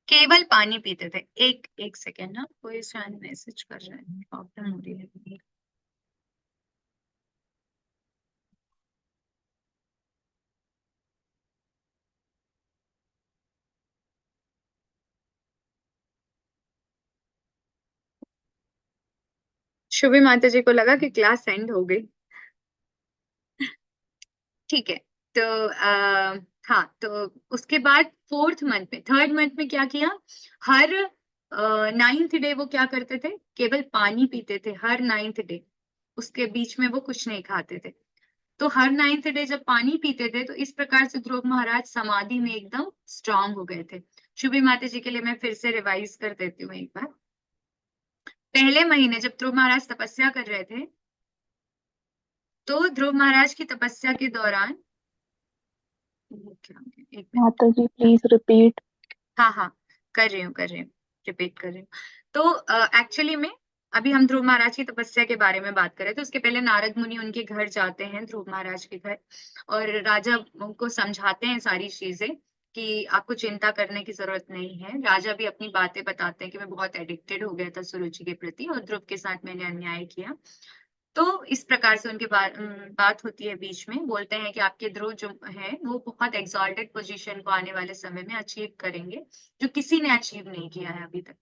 केवल पानी पीते थे। एक एक सेकेंड ना, कोई शायद मैसेज कर रहा है, प्रॉब्लम हो रही है। शुभी माता जी को लगा कि क्लास एंड हो गई। ठीक है। तो हाँ, तो उसके बाद फोर्थ मंथ में, थर्ड मंथ में क्या किया? हर 9th डे वो क्या करते थे? केवल पानी पीते थे हर 9th डे। उसके बीच में वो कुछ नहीं खाते थे। तो हर 9th डे जब पानी पीते थे तो इस प्रकार से ध्रुव महाराज समाधि में एकदम स्ट्रांग हो गए थे। शुभी माता जी के लिए मैं फिर से रिवाइज कर देती हूँ एक बार। पहले महीने जब ध्रुव महाराज तपस्या कर रहे थे, तो ध्रुव महाराज की तपस्या के दौरान, एक मिनट, माता जी प्लीज रिपीट। हाँ हाँ, कर रही हूँ, रिपीट कर रही हूँ। तो एक्चुअली में अभी हम ध्रुव महाराज की तपस्या के बारे में बात करें तो उसके पहले नारद मुनि उनके घर जाते हैं, ध्रुव महाराज के घर, और राजा उनको समझाते हैं सारी चीजें कि आपको चिंता करने की जरूरत नहीं है। राजा भी अपनी बातें बताते हैं कि मैं बहुत एडिक्टेड हो गया था सुरुचि के प्रति और ध्रुव के साथ मैंने अन्याय किया। तो इस प्रकार से उनकी बात होती है, बीच में बोलते हैं कि आपके ध्रुव जो है वो बहुत एक्सॉल्टेड पोजीशन को आने वाले समय में अचीव करेंगे, जो किसी ने अचीव नहीं किया है अभी तक।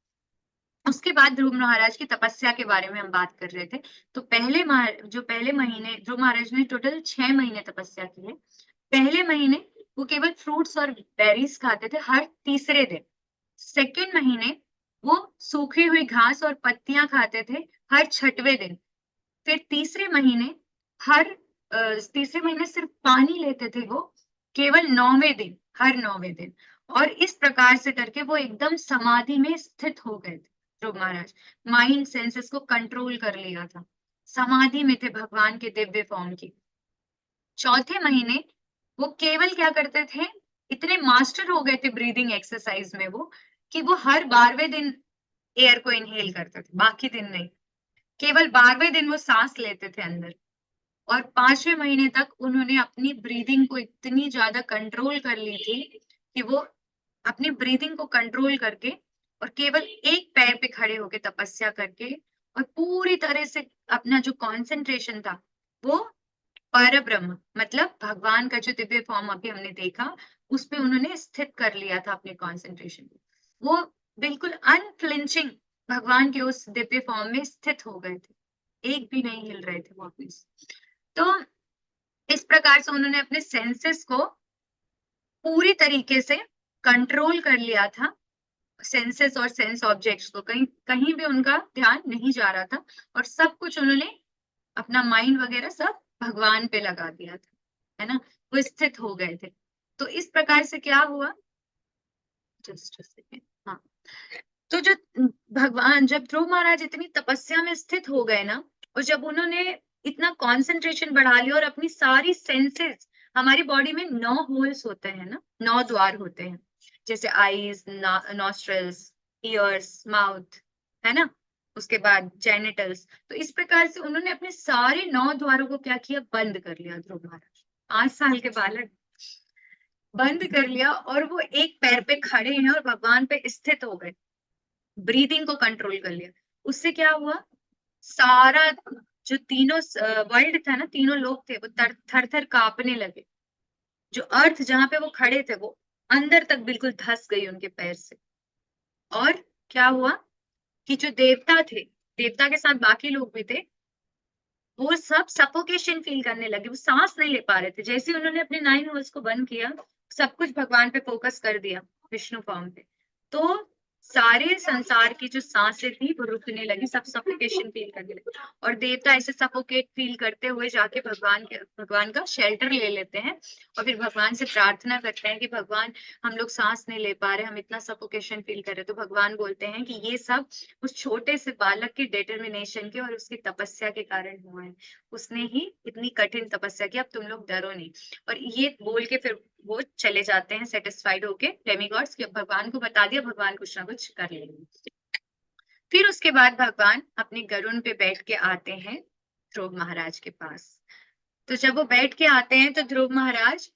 उसके बाद ध्रुव महाराज की तपस्या के बारे में हम बात कर रहे थे। तो पहले महीने ध्रुव महाराज ने टोटल 6 महीने तपस्या की है। पहले महीने वो केवल फ्रूट्स और बेरीज खाते थे हर तीसरे दिन। सेकेंड महीने वो सूखी हुई घास और पत्तियां खाते थे हर छठवें दिन। फिर तीसरे महीने सिर्फ पानी लेते थे वो, केवल 9वें दिन, हर 9वें दिन। और इस प्रकार से करके वो एकदम समाधि में स्थित हो गए थे ध्रुव महाराज। माइंड सेंसेस को कंट्रोल कर लिया था, समाधि में थे भगवान के दिव्य फॉर्म की। चौथे महीने वो केवल क्या करते थे? इतने मास्टर हो गए थे ब्रीदिंग एक्सरसाइज में वो, कि वो हर 12वें दिन एयर को इनहेल करते थे, बाकी दिन नहीं। केवल 12वें दिन वो सांस लेते थे अंदर। और 5वें महीने तक उन्होंने अपनी ब्रीदिंग को इतनी ज्यादा कंट्रोल कर ली थी कि वो अपनी ब्रीदिंग को कंट्रोल करके और केवल एक पैर पे खड़े होके तपस्या करके और पूरी तरह से अपना जो कंसंट्रेशन था वो पर ब्रह्म, मतलब भगवान का जो दिव्य फॉर्म अभी हमने देखा, उसमें उन्होंने स्थित कर लिया था अपने कंसंट्रेशन को। वो बिल्कुल अनफ्लिंचिंग भगवान के उस दिव्य फॉर्म में स्थित हो गए थे, एक भी नहीं हिल रहे थे वापिस। तो इस प्रकार से उन्होंने अपने सेंसेस को पूरी तरीके से कंट्रोल कर लिया था। सेंसेस और सेंस ऑब्जेक्ट्स को कहीं कहीं भी उनका ध्यान नहीं जा रहा था, और सब कुछ उन्होंने, अपना माइंड वगैरह सब भगवान पे लगा दिया था, है ना। वो स्थित हो गए थे। तो इस प्रकार से क्या हुआ, जस्ट सेकेंड, हाँ। तो जो जब ध्रुव महाराज इतनी तपस्या में स्थित हो गए ना, और जब उन्होंने इतना कंसंट्रेशन बढ़ा लिया और अपनी सारी सेंसेस, हमारी बॉडी में 9 होल्स होते हैं ना, 9 द्वार होते हैं, जैसे आईज, नॉस्ट्रल्स, ईयर्स, माउथ, है ना, उसके बाद जेनिटल्स। तो इस प्रकार से उन्होंने अपने सारे 9 द्वारों को क्या किया? बंद कर लिया ध्रुव महाराज, 5 साल के बालक, बंद कर लिया। और वो एक पैर पे खड़े हैं और भगवान पे स्थित हो गए, ब्रीदिंग को कंट्रोल कर लिया। उससे क्या हुआ? सारा जो तीनों वर्ल्ड था ना, तीनों लोग थे, वो थर थर कांपने लगे। जो अर्थ जहां पे वो खड़े थे वो अंदर तक बिल्कुल धंस गई उनके पैर से। और क्या हुआ कि जो देवता थे, देवता के साथ बाकी लोग भी थे, वो सब सफोकेशन फील करने लगे, वो सांस नहीं ले पा रहे थे। जैसे ही उन्होंने अपने 9 होल्स को बंद किया, सब कुछ भगवान पे फोकस कर दिया, विष्णु फॉर्म पे, तो सारे संसार की जो सांसें थी वो रुकने लगी, सब सफोकेशन फील करने लगे। और देवता ऐसे सफोकेट फील करते हुए जाके भगवान का शेल्टर ले लेते हैं और फिर भगवान से प्रार्थना करते हैं कि भगवान, हम लोग सांस नहीं ले पा रहे, हम इतना सफोकेशन फील कर रहे। तो भगवान बोलते हैं कि ये सब उस छोटे से बालक की डिटर्मिनेशन के और उसकी तपस्या के कारण हुआ है। उसने ही इतनी कठिन तपस्या की, अब तुम लोग डरो नहीं। और ये बोल के फिर वो चले जाते हैं सेटिस्फाइड होके डेमीगॉड्स, कि भगवान को बता दिया, भगवान कुछ ना कुछ कर लेंगे। फिर उसके बाद भगवान अपने गरुड़ पे बैठ के आते हैं ध्रुव महाराज के पास। तो जब वो बैठ के आते हैं तो ध्रुव महाराज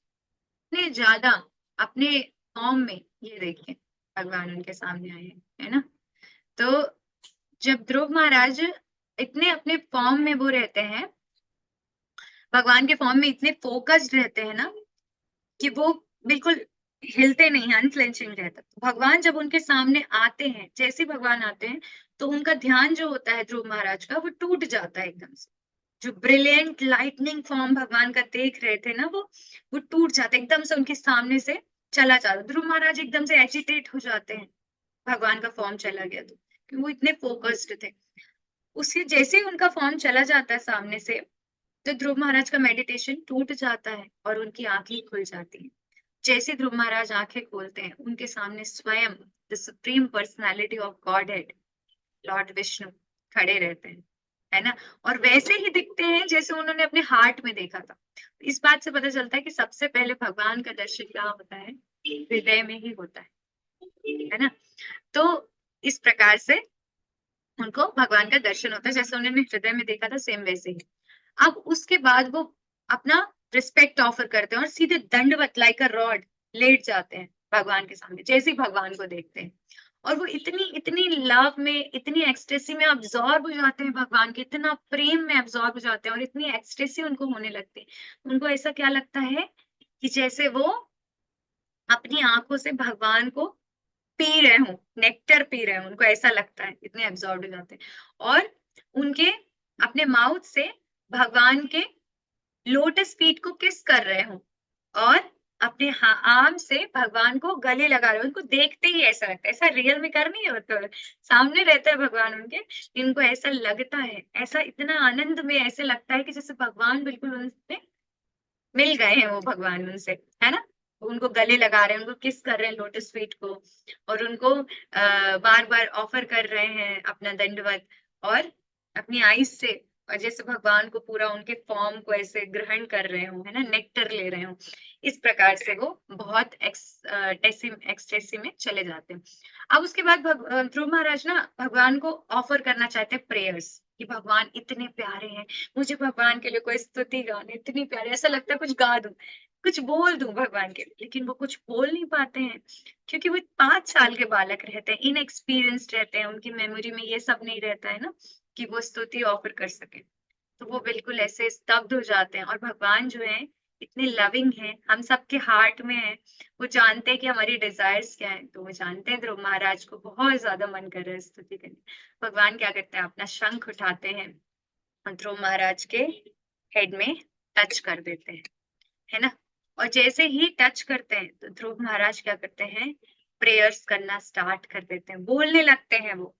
इतने ज्यादा अपने फॉर्म में, ये देखिए भगवान उनके सामने आए हैं, है ना। तो जब ध्रुव महाराज इतने अपने फॉर्म में वो रहते हैं, भगवान के फॉर्म में इतने फोकस्ड रहते हैं ना, कि वो बिल्कुल हिलते नहीं, अनफ्लेंचिंग रहता। तो भगवान जब उनके सामने आते हैं, जैसे भगवान आते हैं, तो उनका ध्यान जो होता है ध्रुव महाराज का, वो टूट जाता है एकदम से। जो ब्रिलियंट लाइटनिंग फॉर्म भगवान का देख रहे थे ना, वो टूट जाता है एकदम से, उनके सामने से चला जाता। ध्रुव महाराज एकदम से एजिटेट हो जाते हैं, भगवान का फॉर्म चला गया तो, क्योंकि वो इतने फोकस्ड थे। उसी जैसे ही उनका फॉर्म चला जाता है सामने से, तो ध्रुव महाराज का मेडिटेशन टूट जाता है और उनकी आंखें खुल जाती हैं। जैसे ध्रुव महाराज आंखें खोलते हैं, उनके सामने स्वयं the supreme personality of God head Lord Vishnu खड़े रहते हैं, है ना। और वैसे ही दिखते हैं जैसे उन्होंने अपने हार्ट में देखा था। इस बात से पता चलता है कि सबसे पहले भगवान का दर्शन कहाँ होता है? हृदय में ही होता है ना। तो इस प्रकार से उनको भगवान का दर्शन होता है, जैसे उन्होंने हृदय में देखा था, सेम वैसे ही। अब उसके बाद वो अपना रिस्पेक्ट ऑफर करते हैं और सीधे दंडवत लाइक अ रॉड लेट जाते हैं भगवान के सामने, जैसे ही भगवान को देखते हैं। और वो इतनी इतनी लव में, इतनी एक्सटेसी में अब्सॉर्ब हो जाते हैं भगवान के, इतना प्रेम में अब्सॉर्ब हो जाते हैं और इतनी एक्सटेसी उनको होने लगती है। उनको ऐसा क्या लगता है कि जैसे वो अपनी आंखों से भगवान को पी रहे हूँ, नेक्टर पी रहे हूँ, उनको ऐसा लगता है, इतने एब्जॉर्ब हो जाते हैं। और उनके अपने माउथ से भगवान के लोटस फीट को किस कर रहे हूँ और अपने आर्म से भगवान को गले लगा रहे हो। उनको देखते ही ऐसा लगता है, ऐसा रियल में कर नहीं होता है, सामने रहता है भगवान उनके, इनको ऐसा लगता है, ऐसा इतना आनंद में ऐसे लगता है कि जैसे भगवान बिल्कुल उनसे मिल गए हैं, वो भगवान उनसे, है ना। उनको गले लगा रहे हैं, उनको किस कर रहे हैं लोटस फीट को, और उनको बार बार ऑफर कर रहे हैं अपना दंडवत, और अपनी आईज से, और जैसे भगवान को पूरा उनके फॉर्म को ऐसे ग्रहण कर रहे हो, है ना, नेक्टर ले रहे हो। इस प्रकार से वो बहुत एक्सटेसी में चले जाते हैं। अब उसके बाद ध्रुव महाराज ना भगवान को ऑफर करना चाहते हैं प्रेयर्स, कि भगवान इतने प्यारे हैं, मुझे भगवान के लिए कोई स्तुति गाने, इतनी प्यारी, ऐसा लगता है कुछ गा दूं, कुछ बोल दूं भगवान के लिए। लेकिन वो कुछ बोल नहीं पाते हैं, क्योंकि वो 5 साल के बालक रहते हैं, इनएक्सपीरियंस्ड रहते हैं, उनकी मेमोरी में ये सब नहीं रहता है ना, कि वो स्तुति ऑफर कर सके। तो वो बिल्कुल ऐसे स्तब्ध हो जाते हैं। और भगवान जो है इतने लविंग हैं, हम सबके हार्ट में है, वो जानते हैं कि हमारी डिजायर्स क्या है। तो वो जानते हैं ध्रुव महाराज को बहुत ज्यादा मन कर रहा है स्तुति करने। भगवान क्या करते हैं, अपना शंख उठाते हैं और ध्रुव महाराज के हेड में टच कर देते हैं, है ना। और जैसे ही टच करते हैं तो ध्रुव महाराज क्या करते हैं, प्रेयर्स करना स्टार्ट कर देते हैं, बोलने लगते हैं। वो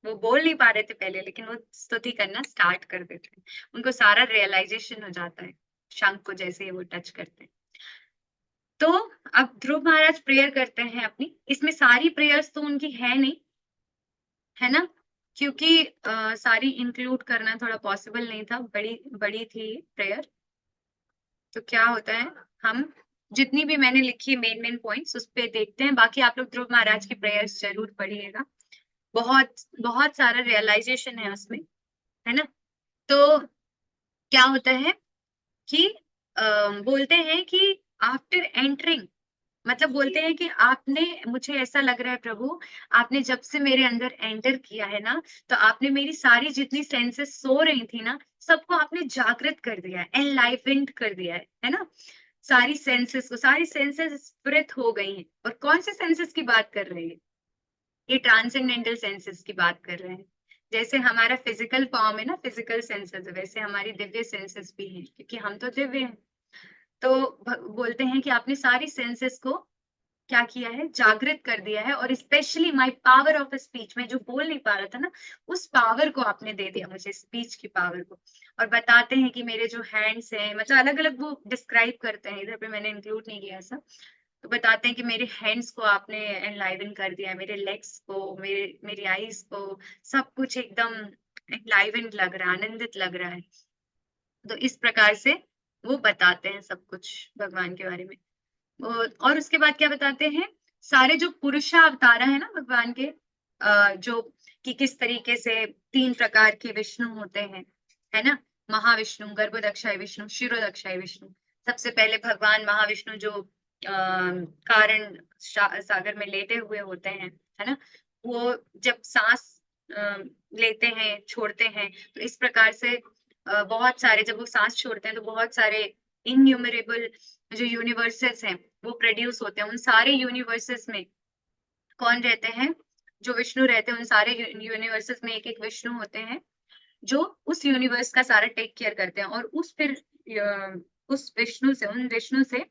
बोल नहीं पा रहे थे पहले, लेकिन वो स्तुति करना स्टार्ट कर देते हैं। उनको सारा रियलाइजेशन हो जाता है शंख को जैसे ही वो टच करते हैं। तो अब ध्रुव महाराज प्रेयर करते हैं अपनी, इसमें सारी प्रेयर्स तो उनकी है नहीं, है ना, क्योंकि सारी इंक्लूड करना थोड़ा पॉसिबल नहीं था, बड़ी बड़ी थी प्रेयर। तो क्या होता है, हम जितनी भी मैंने लिखी है मेन मेन पॉइंट्स उस पे देखते हैं, बाकी आप लोग ध्रुव महाराज की प्रेयर्स जरूर पढ़िएगा, बहुत बहुत सारा रियलाइजेशन है उसमें, है ना। तो क्या होता है कि बोलते हैं कि आफ्टर एंटरिंग, मतलब बोलते हैं कि आपने, मुझे ऐसा लग रहा है प्रभु, आपने जब से मेरे अंदर एंटर किया है ना, तो आपने मेरी सारी जितनी सेंसेस सो रही थी ना, सबको आपने जागृत कर दिया है, एनलाइवेंड कर दिया है ना। सारी सेंसेस स्फुरित हो गई हैं। और कौन से सेंसेस की बात कर रहे हैं? ये ट्रांसेंडेंटल सेंसेस की बात कर रहे हैं। जैसे हमारा फिजिकल फॉर्म है ना, फिजिकल सेंसेस, वैसे हमारी दिव्य सेंसेस भी हैं, क्योंकि हम तो दिव्य हैं। तो बोलते हैं कि आपने सारी सेंसेस को क्या किया है, जागृत कर दिया है। और specially my power of speech, में जो बोल नहीं पा रहा था ना, उस पावर को आपने दे दिया मुझे, स्पीच की पावर को। और बताते हैं कि मेरे जो हैंड्स हैं, मतलब अलग अलग वो डिस्क्राइब करते हैं, इधर पे मैंने इंक्लूड नहीं किया ऐसा। तो बताते हैं कि मेरे हैंड्स को आपने एनलाइवन कर दिया है, मेरे लेग्स को, मेरी आईज को, सब कुछ एकदम एनलाइवन लग रहा है, आनंदित लग रहा है। तो इस प्रकार से वो बताते हैं सब कुछ भगवान के बारे में। और उसके बाद क्या बताते हैं, सारे जो पुरुषावतार है ना भगवान के, जो कि किस तरीके से 3 प्रकार के विष्णु होते हैं, है ना, महाविष्णु, गर्भोदक्षाय विष्णु, क्षीरोदक्षाय विष्णु। सबसे पहले भगवान महाविष्णु जो कारण सागर में लेटे हुए होते हैं, है ना, वो जब सांस लेते हैं, छोड़ते हैं, तो इस प्रकार से बहुत सारे, जब वो सांस छोड़ते हैं तो बहुत सारे इनन्यूमरेबल जो यूनिवर्सेस हैं वो प्रोड्यूस होते हैं। उन सारे यूनिवर्सेस में कौन रहते हैं, जो विष्णु रहते हैं, उन सारे यूनिवर्सेस में एक एक विष्णु होते हैं, जो उस यूनिवर्स का सारा टेक केयर करते हैं। और उस फिर उस विष्णु से, उन विष्णु से,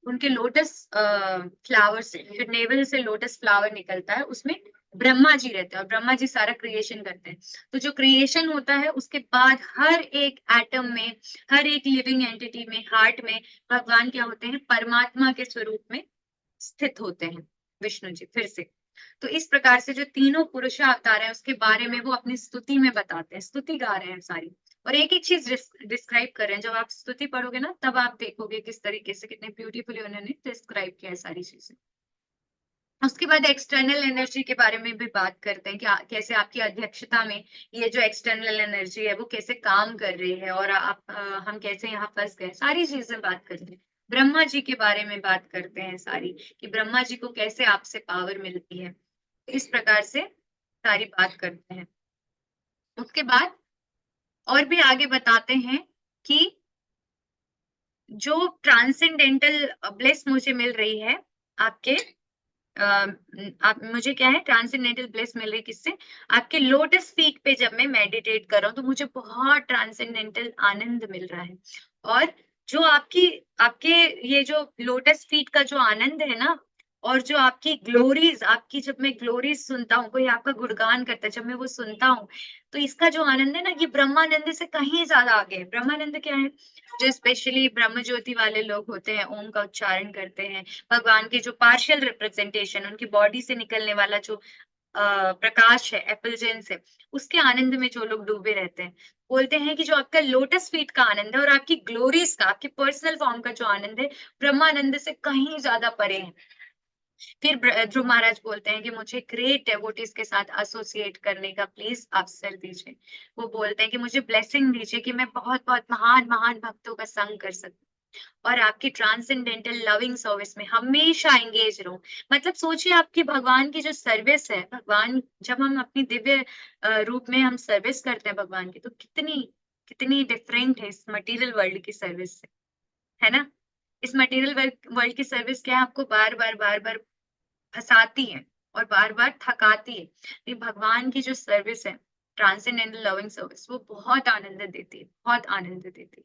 उनके लोटस फ्लावर से, जो नेवल से लोटस फ्लावर निकलता है, उसमें ब्रह्मा जी रहते हैं, और ब्रह्मा जी सारा क्रिएशन करते हैं। तो जो क्रिएशन होता है, उसके बाद हर एक एटम में, हर एक लिविंग एंटिटी में, हार्ट में भगवान क्या होते हैं, परमात्मा के स्वरूप में स्थित होते हैं विष्णु जी फिर से। तो इस प्रकार से जो तीनों पुरुष अवतार है, उसके बारे में वो अपनी स्तुति में बताते हैं, स्तुति गा रहे हैं सारी, और एक एक चीज डिस्क्राइब कर रहे हैं। जब आप स्तुति पढ़ोगे ना, तब आप देखोगे किस तरीके से, कितने ब्यूटीफुली उन्होंने डिस्क्राइब किया है सारी चीजें। उसके बाद एक्सटर्नल एनर्जी के बारे में भी बात करते हैं कि कैसे आपकी अध्यक्षता में ये जो एक्सटर्नल एनर्जी है वो कैसे काम कर रही है, और हम कैसे यहाँ फंस गए, सारी चीजें बात करते हैं। ब्रह्मा जी के बारे में बात करते हैं सारी, कि ब्रह्मा जी को कैसे आपसे पावर मिलती है, इस प्रकार से सारी बात करते हैं। उसके बाद और भी आगे बताते हैं कि जो ट्रांसेंडेंटल ब्लेस मुझे मिल रही है आपके, आप मुझे क्या है, ट्रांसेंडेंटल ब्लेस मिल रही है किससे, आपके लोटस फीट पे जब मैं मेडिटेट कर रहा हूँ, तो मुझे बहुत ट्रांसेंडेंटल आनंद मिल रहा है। और जो आपकी आपके ये जो लोटस फीट का जो आनंद है ना, और जो आपकी ग्लोरीज, आपकी जब मैं ग्लोरीज सुनता हूँ, कोई आपका गुणगान करता है, जब मैं वो सुनता हूँ, तो इसका जो आनंद है ना, ये ब्रह्मानंद से कहीं ज्यादा आगे है। ब्रह्मानंद क्या है, जो स्पेशली ब्रह्म ज्योति वाले लोग होते हैं, ओम का उच्चारण करते हैं, भगवान की जो पार्शियल रिप्रेजेंटेशन, उनकी बॉडी से निकलने वाला जो प्रकाश है, एफिल्जेंस है, उसके आनंद में जो लोग डूबे रहते हैं, बोलते हैं कि जो आपका लोटस फीट का आनंद है और आपकी ग्लोरीज का, आपके पर्सनल फॉर्म का जो आनंद है, ब्रह्मानंद से कहीं ज्यादा परे है। फिर ध्रुव महाराज बोलते हैं कि मुझे ग्रेट डेवोटीज के साथ एसोसिएट करने का प्लीज अवसर दीजिए। वो बोलते हैं कि मुझे ब्लेसिंग दीजिए कि मैं बहुत बहुत महान महान भक्तों का संग कर सकूं, और आपकी ट्रांसेंडेंटल लविंग सर्विस में हमेशा एंगेज रहूं। मतलब सोचिए, आपकी भगवान की जो सर्विस है, भगवान जब हम अपनी दिव्य रूप में हम सर्विस करते हैं भगवान की, तो कितनी कितनी डिफरेंट है इस मटेरियल वर्ल्ड की सर्विस से, है ना। इस मटेरियल वर्ल्ड की सर्विस क्या है, आपको बार बार फंसाती है और बार बार थकाती है। ये भगवान की जो सर्विस है, ट्रांसेंडेंटल लविंग सर्विस, वो बहुत आनंद देती है, बहुत आनंद देती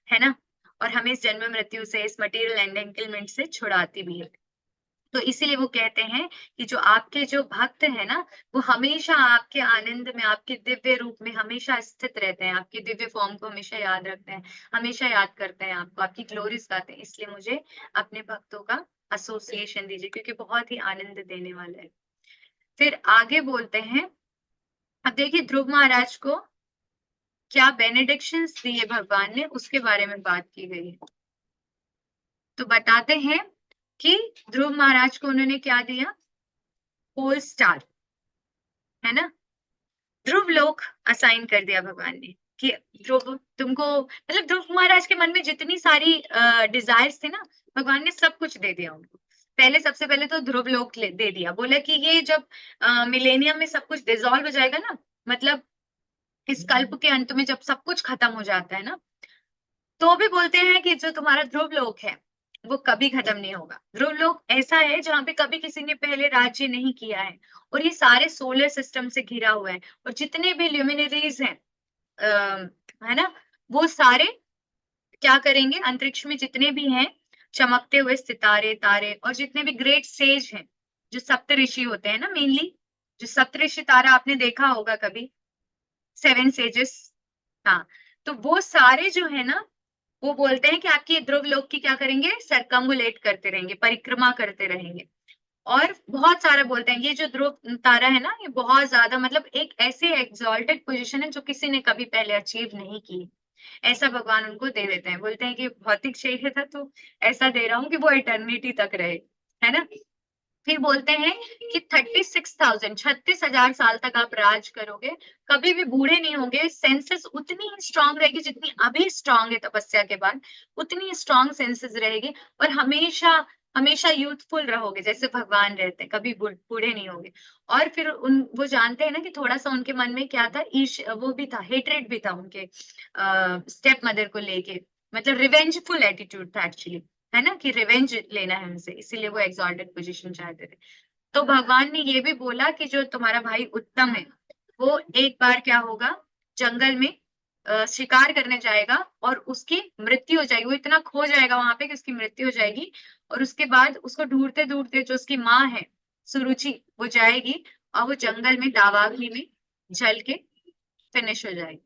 है ना। और हमें इस जन्म मृत्यु से, इस मटेरियल एंटेंगलमेंट से छुड़ाती भी है। तो इसीलिए वो कहते हैं कि जो आपके जो भक्त है ना, वो हमेशा आपके आनंद में, आपके दिव्य रूप में हमेशा स्थित रहते हैं, आपके दिव्य फॉर्म को हमेशा याद रखते हैं, हमेशा याद करते हैं आपको, आपकी ग्लोरीज गाते हैं। इसलिए मुझे अपने भक्तों का एसोसिएशन दीजिए, क्योंकि बहुत ही आनंद देने वाला है। फिर आगे बोलते हैं, अब देखिए ध्रुव महाराज को क्या बेनेडिक्शंस दिए भगवान ने, उसके बारे में बात की गई है। तो बताते हैं कि ध्रुव महाराज को उन्होंने क्या दिया, पोल स्टार, है ना, ध्रुव लोक असाइन कर दिया भगवान ने, कि ध्रुव तुमको, मतलब ध्रुव महाराज के मन में जितनी सारी डिजायर्स थे ना, भगवान ने सब कुछ दे दिया उनको। पहले, सबसे पहले तो ध्रुव लोक दे दिया, बोला कि ये जब मिलेनियम में सब कुछ डिसॉल्व हो जाएगा ना, मतलब इस कल्प के अंत में जब सब कुछ खत्म हो जाता है ना, तो भी बोलते हैं कि जो तुम्हारा ध्रुव लोक है वो कभी खत्म नहीं होगा। ध्रुव लोक ऐसा है जहाँ पे कभी किसी ने पहले राज्य नहीं किया है, और ये सारे सोलर सिस्टम से घिरा हुआ है, और जितने भी ल्यूमिनरीज हैं है ना, वो सारे क्या करेंगे, अंतरिक्ष में जितने भी हैं चमकते हुए सितारे तारे, और जितने भी ग्रेट सेज हैं, जो सप्तऋषि होते हैं ना, मेनली जो सप्तऋषि तारा आपने देखा होगा कभी, 7 सेजेस। हाँ, तो वो सारे जो है ना, वो बोलते हैं कि आपकी ध्रुव लोक की क्या करेंगे, सरकम्बुलेट करते रहेंगे, परिक्रमा करते रहेंगे। और बहुत सारा बोलते हैं, ये जो ध्रुव तारा है ना, ये बहुत ज्यादा मतलब एक ऐसे एक्सॉल्टेड पोजीशन है जो किसी ने कभी पहले अचीव नहीं की। ऐसा भगवान उनको दे देते हैं, बोलते हैं कि भौतिक चाहिए था तो ऐसा दे रहा हूँ कि वो इटर्निटी तक रहे, है ना। फिर बोलते हैं कि 36,000 साल तक आप राज करोगे, कभी भी बूढ़े नहीं होंगे, सेंसेस उतनी ही स्ट्रांग रहेगी जितनी अभी स्ट्रांग है तपस्या के बाद, उतनी स्ट्रांग सेंसेस रहेगी, और हमेशा हमेशा यूथफुल रहोगे जैसे भगवान रहते हैं, कभी बूढ़े नहीं होंगे। और फिर उन वो जानते हैं ना कि थोड़ा सा उनके मन में क्या था, ईर्ष वो भी था, हेट्रेड भी था उनके स्टेप मदर को लेके, मतलब रिवेंजफुल एटीट्यूड था एक्चुअली, है ना, कि रिवेंज लेना है उनसे, इसीलिए वो एक्सॉल्टेड पोजीशन चाहते थे। तो भगवान ने ये भी बोला कि जो तुम्हारा भाई उत्तम है, वो एक बार क्या होगा, जंगल में शिकार करने जाएगा, और उसकी मृत्यु हो जाएगी, वो इतना खो जाएगा वहां पे कि उसकी मृत्यु हो जाएगी। और उसके बाद उसको ढूंढते ढूंढते जो उसकी माँ है सुरुचि, वो जाएगी, और वो जंगल में दावाग्नि में जल के फिनिश हो जाएगी।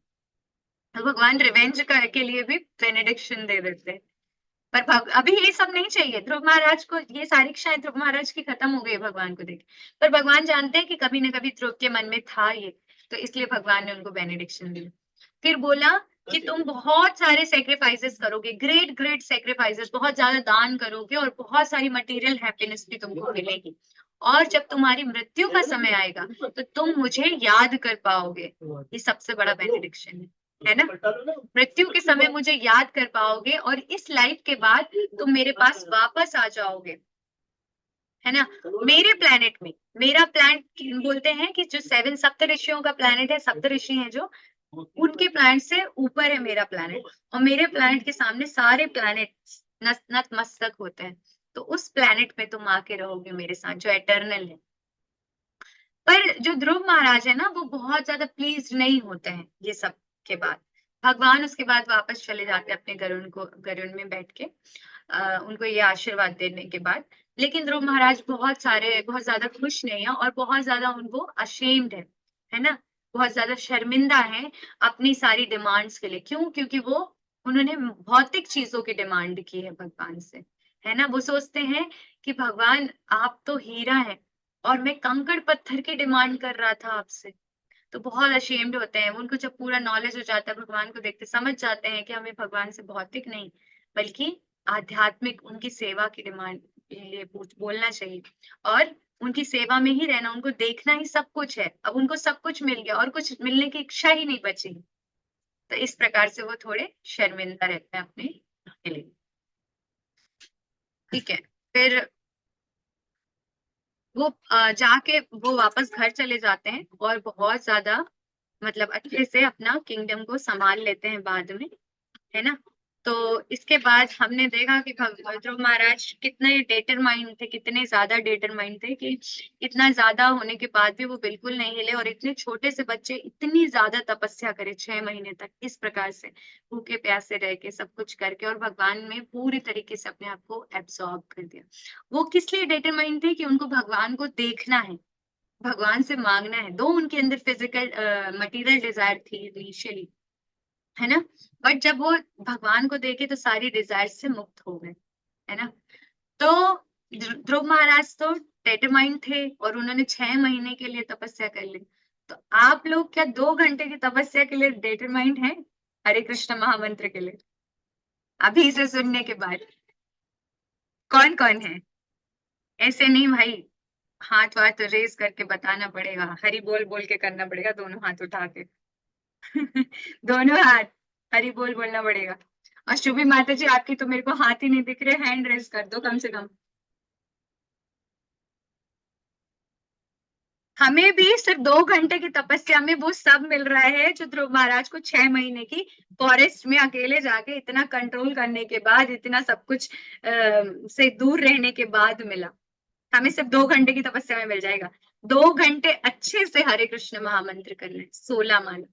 तो भगवान रिवेंज के लिए भी बेनेडिक्शन दे देते हैं। पर अभी ये सब नहीं चाहिए ध्रुव महाराज को, ये सारी इच्छाएं ध्रुव महाराज की खत्म हो गई भगवान को देख। पर भगवान जानते हैं कि कभी ना कभी ध्रुव के मन में था ये, तो इसलिए भगवान ने उनको बेनेडिक्शन दी। फिर बोला कि तुम बहुत सारे सेक्रीफाइसेस करोगे, ग्रेट ग्रेट सेक्रीफाइसेस, बहुत ज्यादा दान करोगे, और बहुत सारी मटेरियल हैप्पीनेस भी तुमको मिलेगी, और जब तुम्हारी मृत्यु का समय आएगा तो तुम मुझे याद कर पाओगे। ये सबसे बड़ा बेनेडिक्शन है ना, मृत्यु के समय मुझे याद कर पाओगे, और इस लाइफ के बाद तुम मेरे पास वापस आ जाओगे, है ना, मेरे प्लेनेट में। मेरा प्लैनेट बोलते हैं कि जो 7 सप्तऋषियों का प्लैनेट है, सप्तऋषि हैं जो, उनके प्लैनेट से ऊपर है मेरा प्लैनेट, और मेरे प्लैनेट के सामने सारे प्लैनेट नतमस्तक होते हैं। तो उस प्लैनेट में तुम आके रहोगे मेरे साथ, जो एटर्नल है। पर जो ध्रुव महाराज है ना, वो बहुत ज्यादा प्लीज नहीं होते हैं ये सब के बाद। भगवान उसके बाद वापस चले जाते हैं अपने गरुड़ में बैठ के, उनको ये आशीर्वाद देने के बाद। लेकिन ध्रुव महाराज बहुत ज्यादा खुश नहीं है, और बहुत ज्यादा उनको अशेम्ड है ना, बहुत ज्यादा शर्मिंदा है अपनी सारी डिमांड्स के लिए। क्यों? क्योंकि वो उन्होंने भौतिक चीजों की डिमांड की है भगवान से, है ना। वो सोचते हैं कि भगवान आप तो हीरा है, और मैं कंकड़ पत्थर की डिमांड कर रहा था आपसे। तो बहुत अशेम्ड होते हैं। उनको जब पूरा नॉलेज हो जाता है भगवान को देखते, समझ जाते हैं कि हमें भगवान से भौतिक नहीं बल्कि आध्यात्मिक उनकी सेवा की डिमांड लिए बोलना चाहिए, और उनकी सेवा में ही रहना, उनको देखना ही सब कुछ है। अब उनको सब कुछ मिल गया और कुछ मिलने की इच्छा ही नहीं बची। तो इस प्रकार से वो थोड़े शर्मिंदा रहते हैं अपने के लिए। ठीक है, फिर वो जाके वो वापस घर चले जाते हैं, और बहुत ज्यादा मतलब अच्छे से अपना किंगडम को संभाल लेते हैं बाद में, है ना। तो इसके बाद हमने देखा कि ध्रुव महाराज कितने डिटरमाइंड थे, कितने ज्यादा डिटरमाइंड थे, कि इतना ज्यादा होने के बाद भी वो बिल्कुल नहीं हिले, और इतने छोटे से बच्चे इतनी ज्यादा तपस्या करे 6 महीने तक, इस प्रकार से भूखे प्यासे रह के सब कुछ करके, और भगवान में पूरी तरीके से अपने आप को एब्सॉर्ब कर दिया। वो किस लिए डिटरमाइंड थे? कि उनको भगवान को देखना है, भगवान से मांगना है। दो उनके अंदर फिजिकल मटेरियल डिजायर थी इनिशियली, है ना, बट जब वो भगवान को देखे तो सारी डिजायर से मुक्त हो गए, है ना। तो ध्रुव महाराज तो डिटरमाइंड थे, और उन्होंने 6 महीने के लिए तपस्या कर ली। तो आप लोग क्या 2 घंटे की तपस्या के लिए डिटरमाइंड हैं हरे कृष्ण महामंत्र के लिए? अभी से सुनने के बाद कौन कौन है? ऐसे नहीं भाई, हाथ वाथ रेस करके बताना पड़ेगा, हरि बोल बोल के करना पड़ेगा, दोनों हाथ उठा के दोनों हाथ हरि बोल बोलना पड़ेगा। और शुभी माता जी, आपकी तो मेरे को हाथ ही नहीं दिख रहे, हैंड रेस कर दो कम से कम। हमें भी सिर्फ 2 घंटे की तपस्या में वो सब मिल रहा है जो ध्रुव महाराज को 6 महीने की फॉरेस्ट में अकेले जाके इतना कंट्रोल करने के बाद, इतना सब कुछ से दूर रहने के बाद मिला। हमें सिर्फ 2 घंटे की तपस्या में मिल जाएगा। 2 घंटे अच्छे से हरे कृष्ण महामंत्र करना है, 16 माला,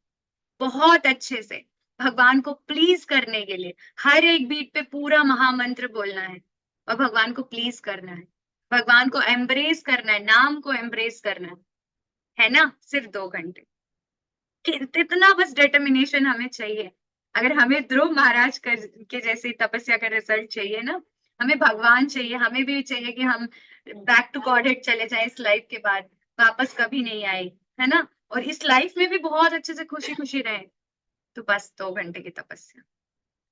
बहुत अच्छे से भगवान को प्लीज करने के लिए हर एक बीट पे पूरा महामंत्र बोलना है और भगवान को प्लीज करना है, भगवान को एम्ब्रेस करना है, नाम को एम्ब्रेस करना है ना। सिर्फ 2 घंटे इतना बस डिटर्मिनेशन हमें चाहिए। अगर हमें ध्रुव महाराज के जैसे तपस्या का रिजल्ट चाहिए ना, हमें भगवान चाहिए, हमें भी चाहिए कि हम बैक टू गॉडहेड चले जाए इस लाइफ के बाद, वापस कभी नहीं आए, है ना, और इस लाइफ में भी बहुत अच्छे से खुशी खुशी रहे। तो बस 2 घंटे की तपस्या,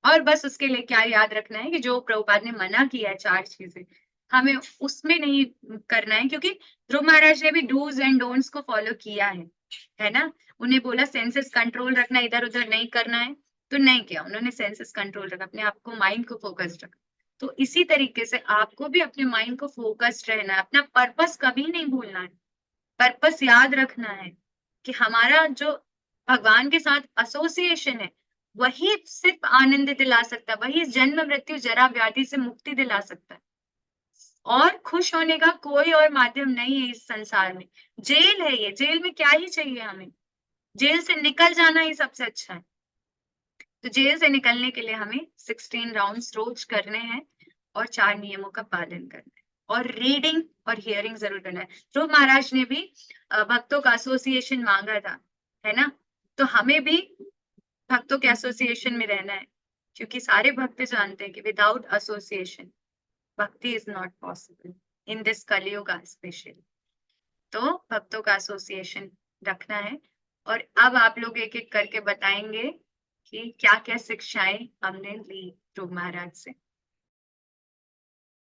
और बस उसके लिए क्या याद रखना है कि जो प्रभुपाद ने मना किया है 4 चीजें, हमें उसमें नहीं करना है, क्योंकि ध्रुव महाराज ने भी डूज एंड डोंट्स को फॉलो किया है ना। उन्हें बोला सेंसेस कंट्रोल रखना, इधर उधर नहीं करना है, तो नहीं किया उन्होंने, सेंसेस कंट्रोल रखा, अपने आप को, माइंड को फोकस्ड रखा। तो इसी तरीके से आपको भी अपने माइंड को फोकस्ड रहना है, अपना पर्पस कभी नहीं भूलना है, पर्पस याद रखना है कि हमारा जो भगवान के साथ एसोसिएशन है वही सिर्फ आनंद दिला सकता है, वही जन्म मृत्यु जरा व्याधि से मुक्ति दिला सकता है, और खुश होने का कोई और माध्यम नहीं है इस संसार में। जेल है ये, जेल में क्या ही चाहिए हमें, जेल से निकल जाना ही सबसे अच्छा है। तो जेल से निकलने के लिए हमें 16 राउंड्स रोज करने हैं और 4 नियमों का पालन करना है, और रीडिंग और हियरिंग जरूर करना है। ध्रुव महाराज ने भी भक्तों का एसोसिएशन मांगा था, है ना, तो हमें भी भक्तों के एसोसिएशन में रहना है, क्योंकि सारे भक्त जानते हैं कि विदाउट एसोसिएशन भक्ति is not possible in this कलयुग स्पेशली। तो भक्तों का एसोसिएशन रखना है। और अब आप लोग एक एक करके बताएंगे कि क्या क्या शिक्षाएं हमने ली ध्रुव महाराज से।